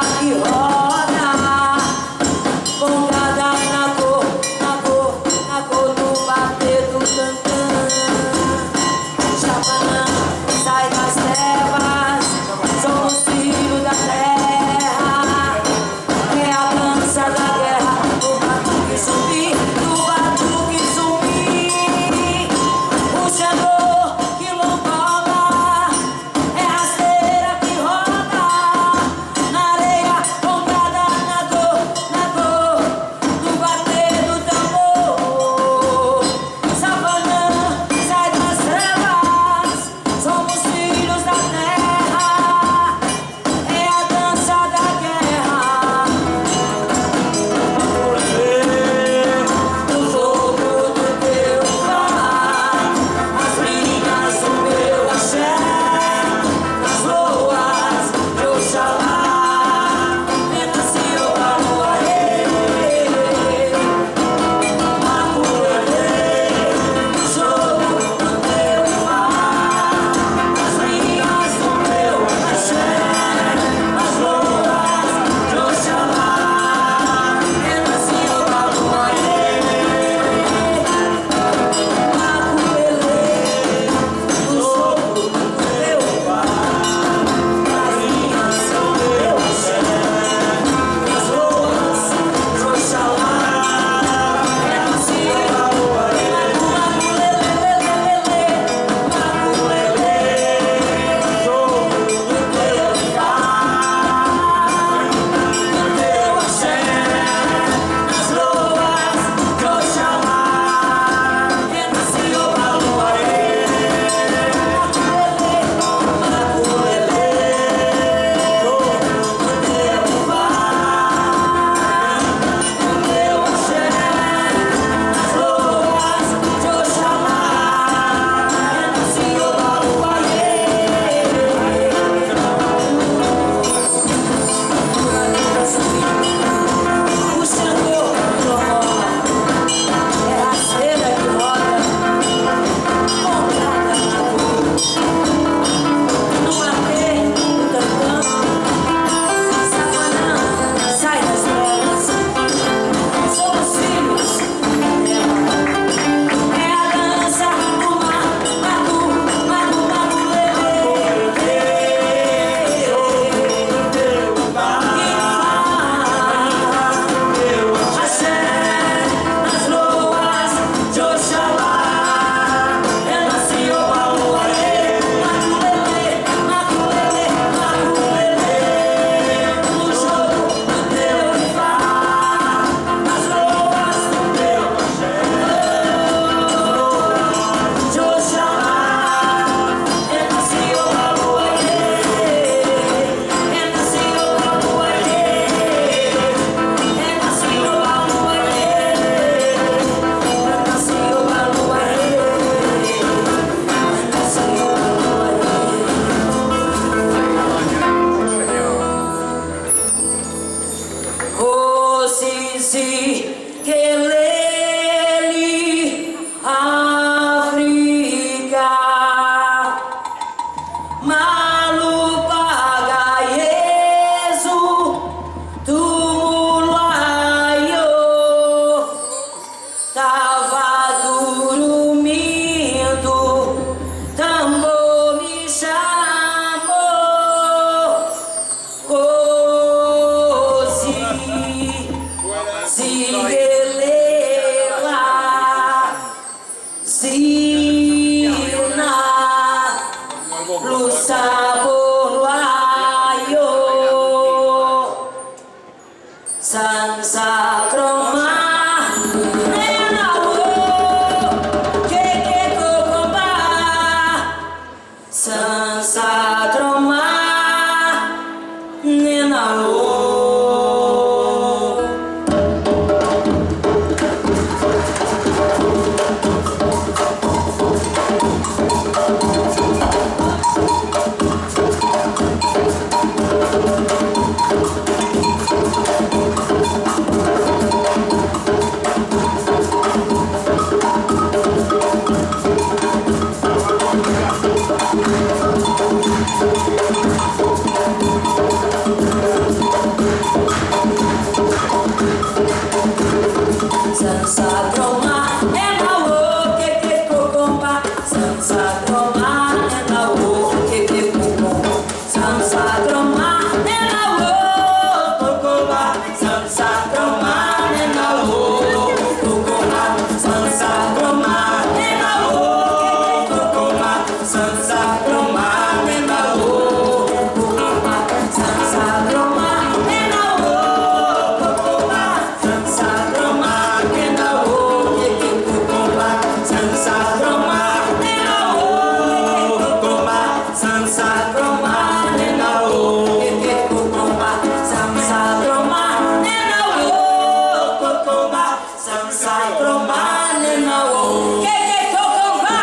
Kelele Africa Malu Pagayesu Tumulayo Tava dormindo Tambor me chamou Cozi Zigelela Zina Lusabolayo Sansa Croma Nenao Keke Kokomba Sansa Croma Nenao Sansa Croma Nenao Keke Kokomba Sansa Croma Nenao Keke Kokomba Sansa Croma Nenao Kokomba Sansa Croma Nenao Kokomba Sansa Croma Nenao Kokomba Sansa Croma Nenao Kokomba Sansa Croma Nenao Kokomba Sansa Croma Nenao Keke Kokomba Sansa Croma Nenao Kokomba Sansa Croma Nenao Keke Kokomba Sansa Croma Nenao Kokomba Sansa Croma Nenao Keke Kokomba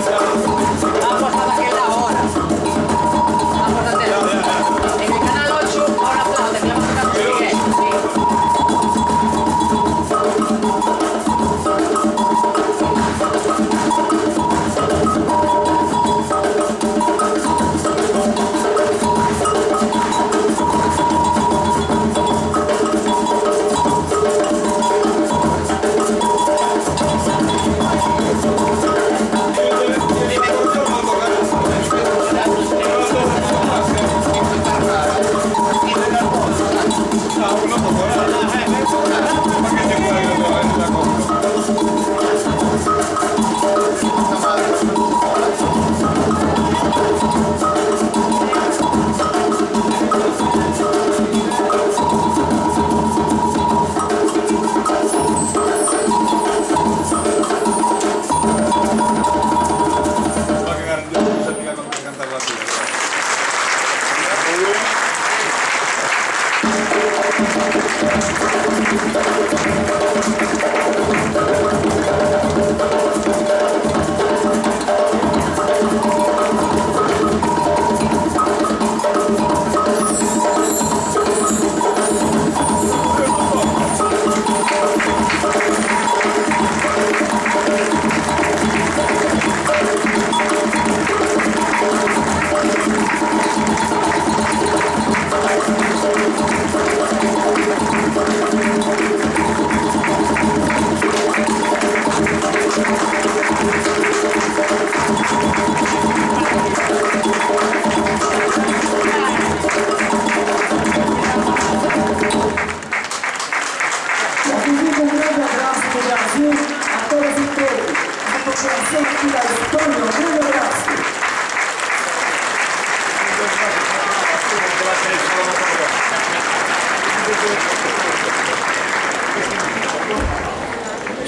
Vamos a darle la hora. Vamos a hacerlo. En el canal 8, ahora aplaude, que vamos a tocar con Miguel.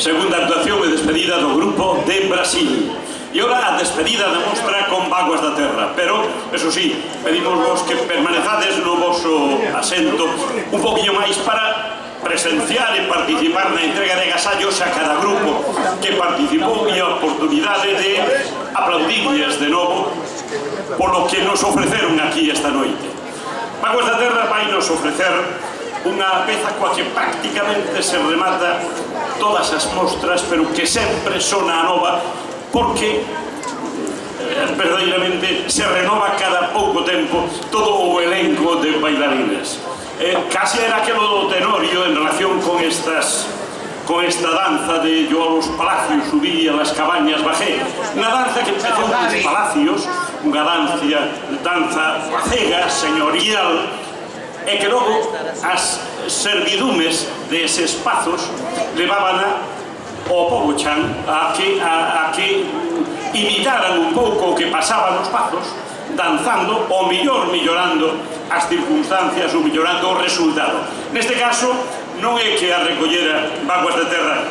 Segunda actuación e despedida do grupo de Brasil. E ora a despedida da mostra con Vaguas da Terra. Pero, eso sí, pedimos vos que permanezades no voso asento un poquinho máis para presenciar e participar na entrega de agasallos a cada grupo que participou e a oportunidade de aplaudirles de novo polo que nos ofreceron aquí esta noite. Vaguas da Terra vai nos ofrecer unha peza coa que prácticamente se remata todas as mostras, pero que sempre sona a nova, porque verdadeiramente se renova cada pouco tempo todo o elenco de bailarines. Casi era aquelo do Tenorio en relación con esta danza de yo a los palacios subí, a las cabañas bajé. Unha danza que empezou nos palacios, unha danza cega, señorial, e que logo as servidumes deses espazos levaban ao pobo chan a que imitaran un pouco o que pasaba nos pazos, danzando, ou mellor, millorando as circunstancias ou millorando o resultado. Neste caso, non é que a recollera Vaguas da Terra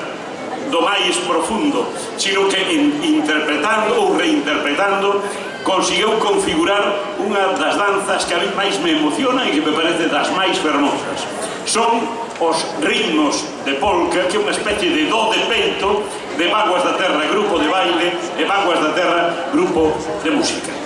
do máis profundo, sino que interpretando ou reinterpretando conseguiu configurar unha das danzas que a mí máis me emocionan e que me parece das máis fermosas. Son os ritmos de polka, que é unha especie de do de peito de Vaguas da Terra, grupo de baile, e Vaguas da Terra, grupo de música.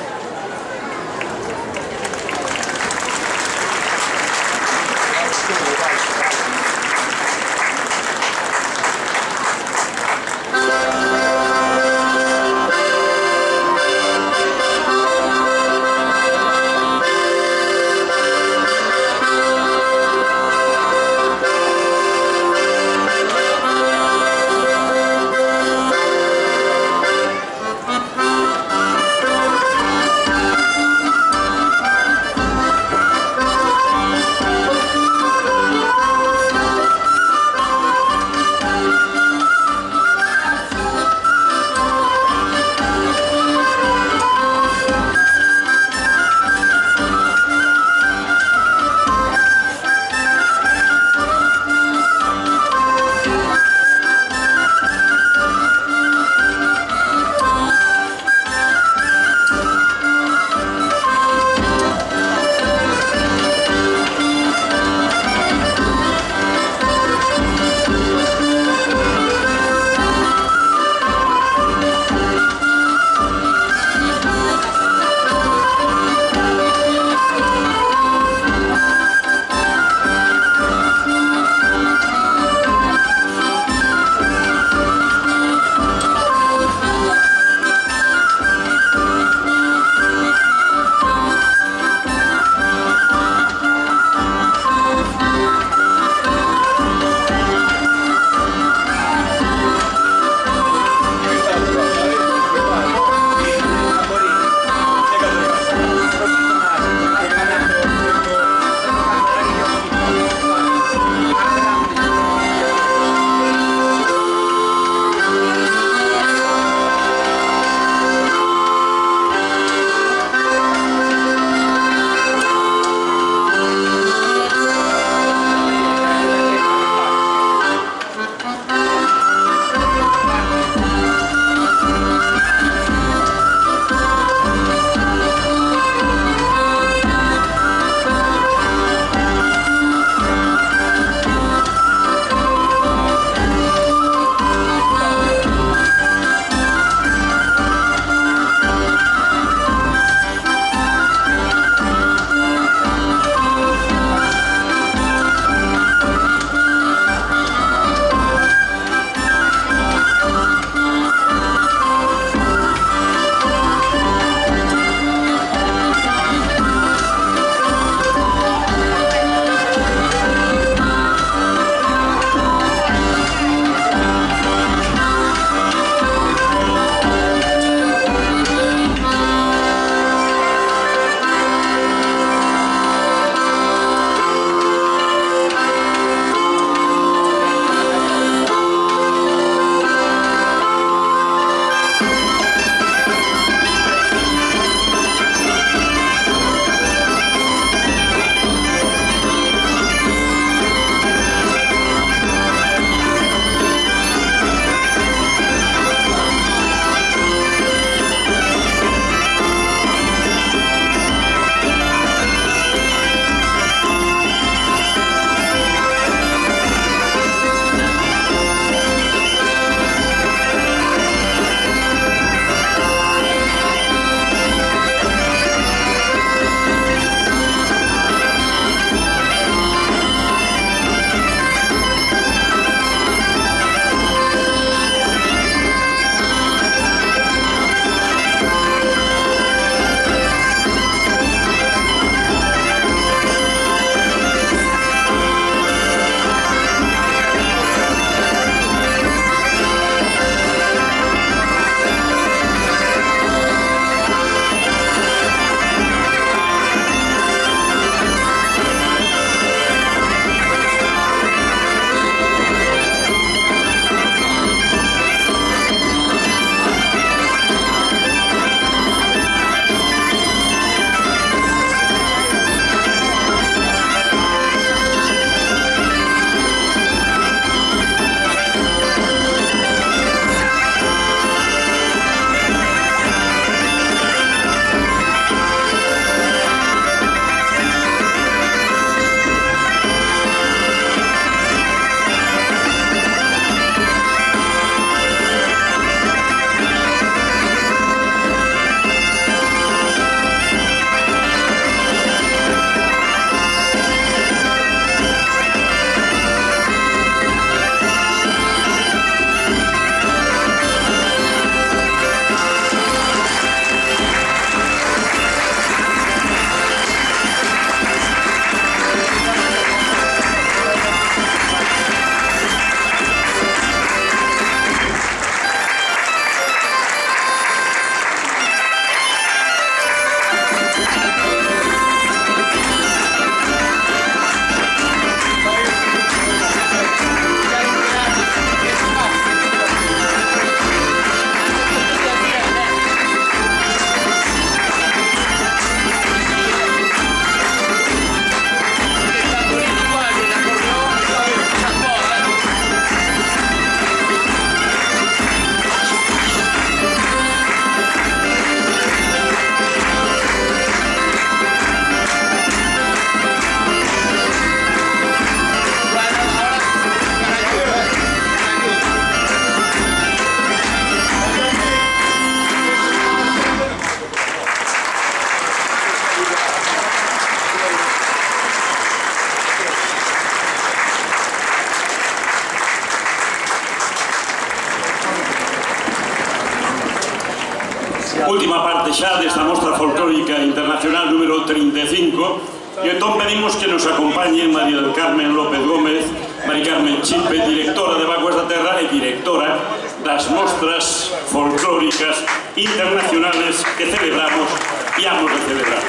parte xa desta mostra folclórica internacional número 35 e entón pedimos que nos acompañen María del Carmen López Gómez, Mari Carmen Chipe, directora de Vaguas da Terra e directora das mostras folclóricas internacionales que celebramos e hamos de celebrar.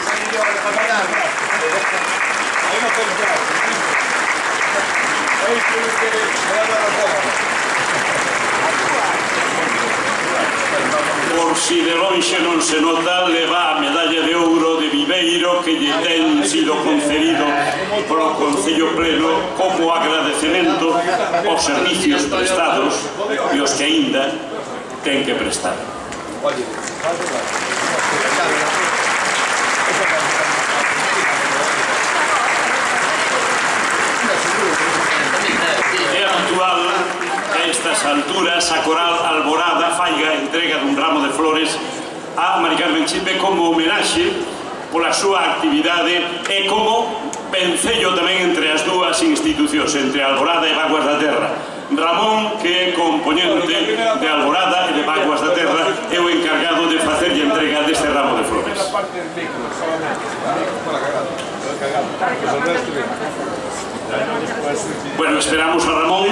Por si de lonxe non se nota, leva a medalla de ouro de Viveiro que lle ten sido concedido polo Concello Pleno como agradecemento aos servicios prestados e os que aínda ten que prestar. É habitual a estas alturas a Coral Alborada faiga a entrega dun ramo de flores a Mari Carmen Chipe como homenaxe pola súa actividade e como vencello tamén entre as dúas institucións, entre Alborada e Vaguas da Terra. Ramón, que é componente de Alborada e de Vaguas da Terra, é o encargado de facerlle entrega deste ramo de flores. Bueno, esperamos a Ramón,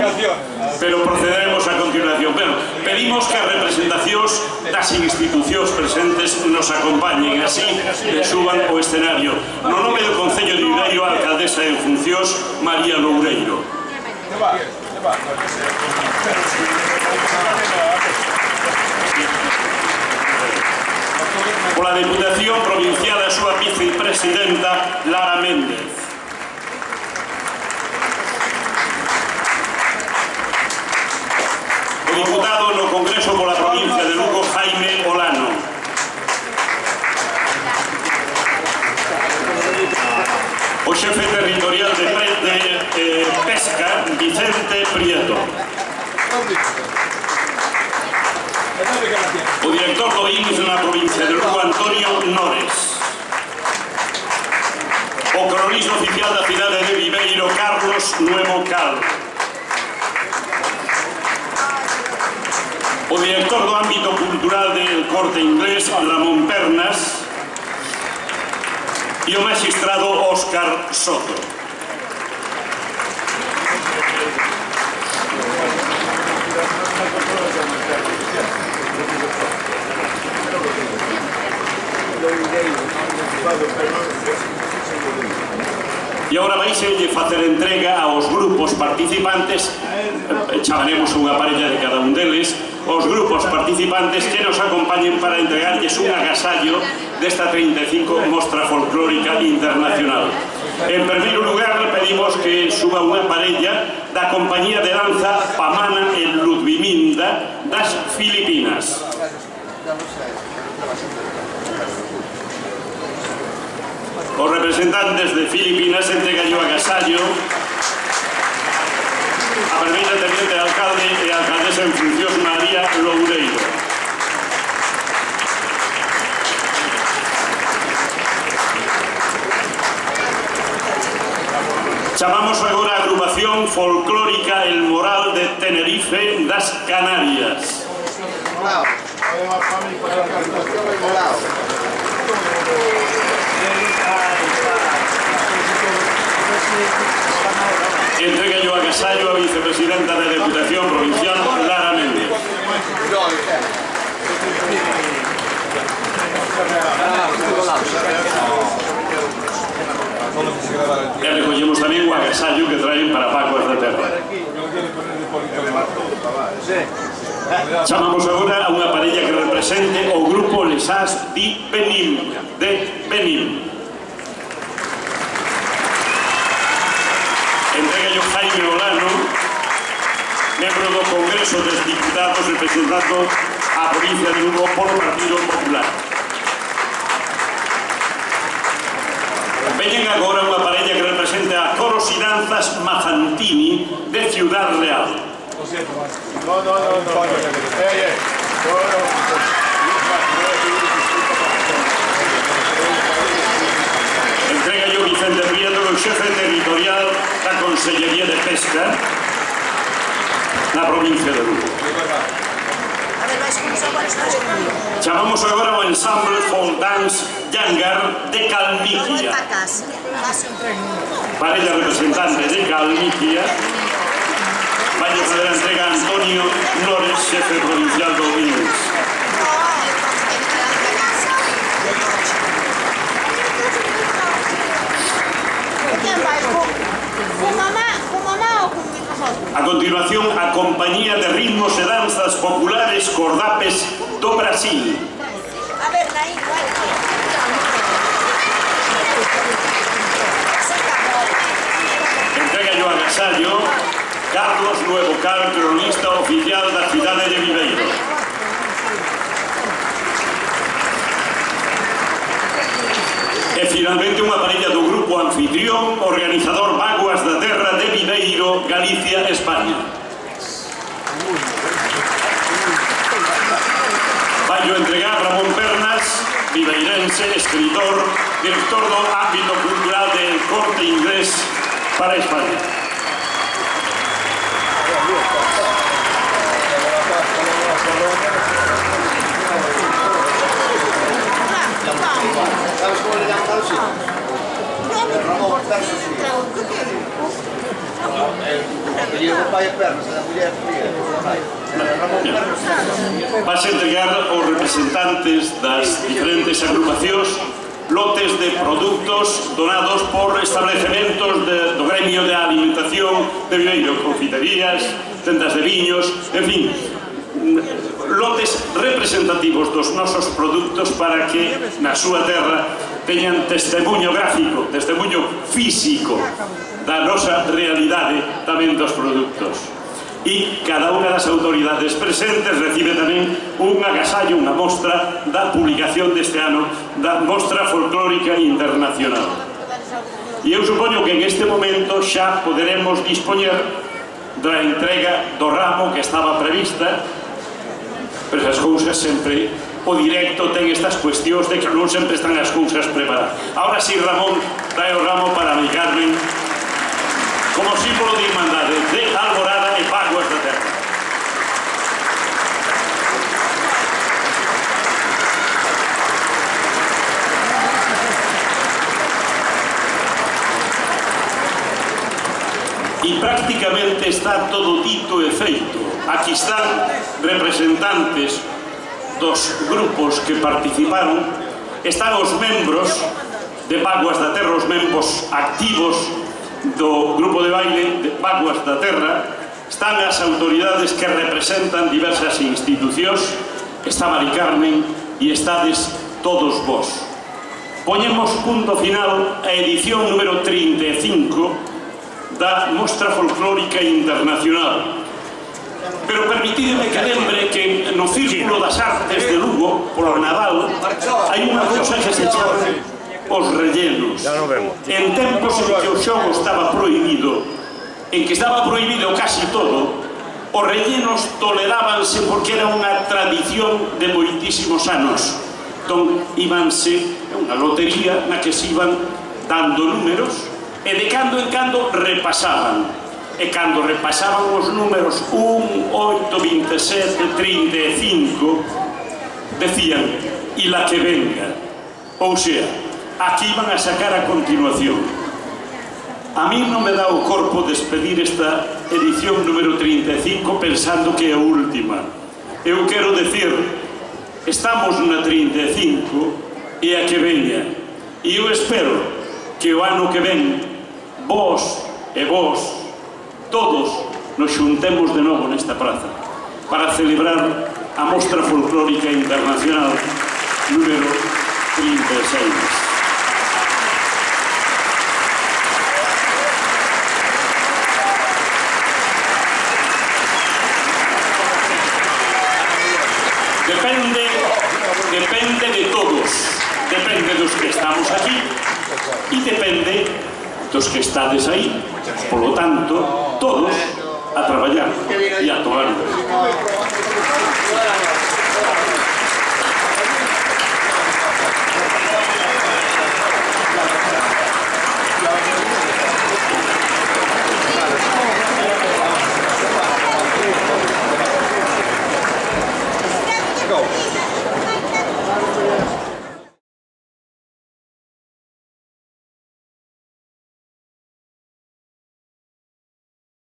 pero procederemos a continuación. Pero pedimos que as representacións das institucións presentes nos acompañen, así le suban o escenario. No nome do Concello de Viveiro, a alcaldesa en funcións, María Loureiro. Pola Deputación Provincial, a súa vicepresidenta, Lara Méndez. O diputado no Congreso pola provincia de Lugo, Jaime Olano. O xefe territorial de Pesca, Vicente Prieto. O director do INS na provincia de Lugo, Antonio Nores. O cronista oficial da cidade de Viveiro, Carlos Nuevo Cal. O director do ámbito cultural del Corte Inglés, Ramón Pernas, e o magistrado Óscar Soto. E agora vais a facer entrega aos grupos participantes, chamaremos unha parella de cada un deles, os grupos participantes que nos acompañen para entregarlles un agasallo desta 35 Mostra Folclórica Internacional. En primeiro lugar, pedimos que suba unha parella da compañía de danza Pamana en Ludviminda das Filipinas. Os representantes de Filipinas entregan o agasallo a primeira teniente de alcalde e alcaldesa en funcións, María Loureiro. Chamamos agora a agrupación folclórica El Moral de Tenerife das Canarias. Entrega yo agasallo a vicepresidenta da Deputación Provincial, Lara Méndez. E recollemos tamén o agasallo que traen para Vaguas da Terra. Chamamos agora a unha parella que represente o grupo Lesás de Benin. Entrega yo Jaime Olano, membro do Congreso dos Diputados representando a provincia de Lugo polo Partido Popular. Veñen agora unha parella que representa a Coros y Danzas Mazantini de Ciudad Real. Entrega yo Vicente Prieto, o xefe territorial da Consellería de Pesca na provincia de Lugo. Chamamos agora ao ensamble folk dance Yangar de Calmiquia. Parella representante de Calmiquia. Vai a fazer a entrega a Antonio Nores, xefe provincial do Ourense. A continuación, a Compañía de Ritmos e Danzas Populares Cordapes do Brasil. A ver, Naí, Entrega yo agasallo Carlos Nuevo Cal, cronista oficial da cidade de Viveiro. E finalmente unha parella do grupo anfitrión, organizador Vaguas da Terra de Viveiro, Galicia, España. Vai entregar Ramón Pernas, viveirense, escritor, director do ámbito cultural del Corte Inglés para España. ¿Sabes cómo le llaman a los hijos? Ramón Pernas. El llevo Pai Pernas, la muller Ramón Pernas. Vas a entregar aos representantes das diferentes agrupacións lotes de produtos donados por establecementos do gremio de alimentación de Viveiro, confiterías, tendas de viños, en fin, lotes representativos dos nosos produtos para que na súa terra teñan testemunho gráfico, testemunho físico da nosa realidade tamén dos produtos. E cada unha das autoridades presentes recibe tamén un agasallo, unha mostra da publicación deste ano da Mostra Folclórica Internacional. E eu supoño que en este momento xa poderemos dispoñer da entrega do ramo que estaba prevista, pero as cousas sempre, o directo ten estas cuestións de que non sempre están as cousas preparadas. Ahora sí, Ramón, trae o ramo para mi Carmen como símbolo de irmandade de Alborada e Vaguas da Terra. E prácticamente está todo dito e feito. Aquí están representantes dos grupos que participaron, están os membros de Vaguas da Terra, os membros activos do grupo de baile de Vaguas da Terra, están as autoridades que representan diversas institucións, está Mari Carmen e estades todos vós. Poñemos punto final a edición número 35 da Mostra Folclórica Internacional. Pero permitideme que lembre que no Círculo das Artes de Lugo, polo Nadal, hai unha cousa que se chama os rellenos. En tempos en que o xogo estaba prohibido, en que estaba prohibido casi todo, os rellenos tolerábanse porque era unha tradición de moitísimos anos. Entón, íbanse unha lotería na que se iban dando números e de cando en cando repasaban. E cando repasaban os números 1, 8, 27, 35, decían, e la que venga. Ou sea, aquí van a sacar a continuación. A mí non me dá o corpo despedir esta edición número 35 pensando que é a última. Eu quero decir, estamos na 35 e a que veña. E eu espero que o ano que ven vós e vós todos nos xuntemos de novo nesta praza para celebrar a Mostra Folclórica Internacional número 36. Depende de todos, depende dos que estamos aquí e depende dos que estades aí. Por lo tanto, todos a traballar e a tomar.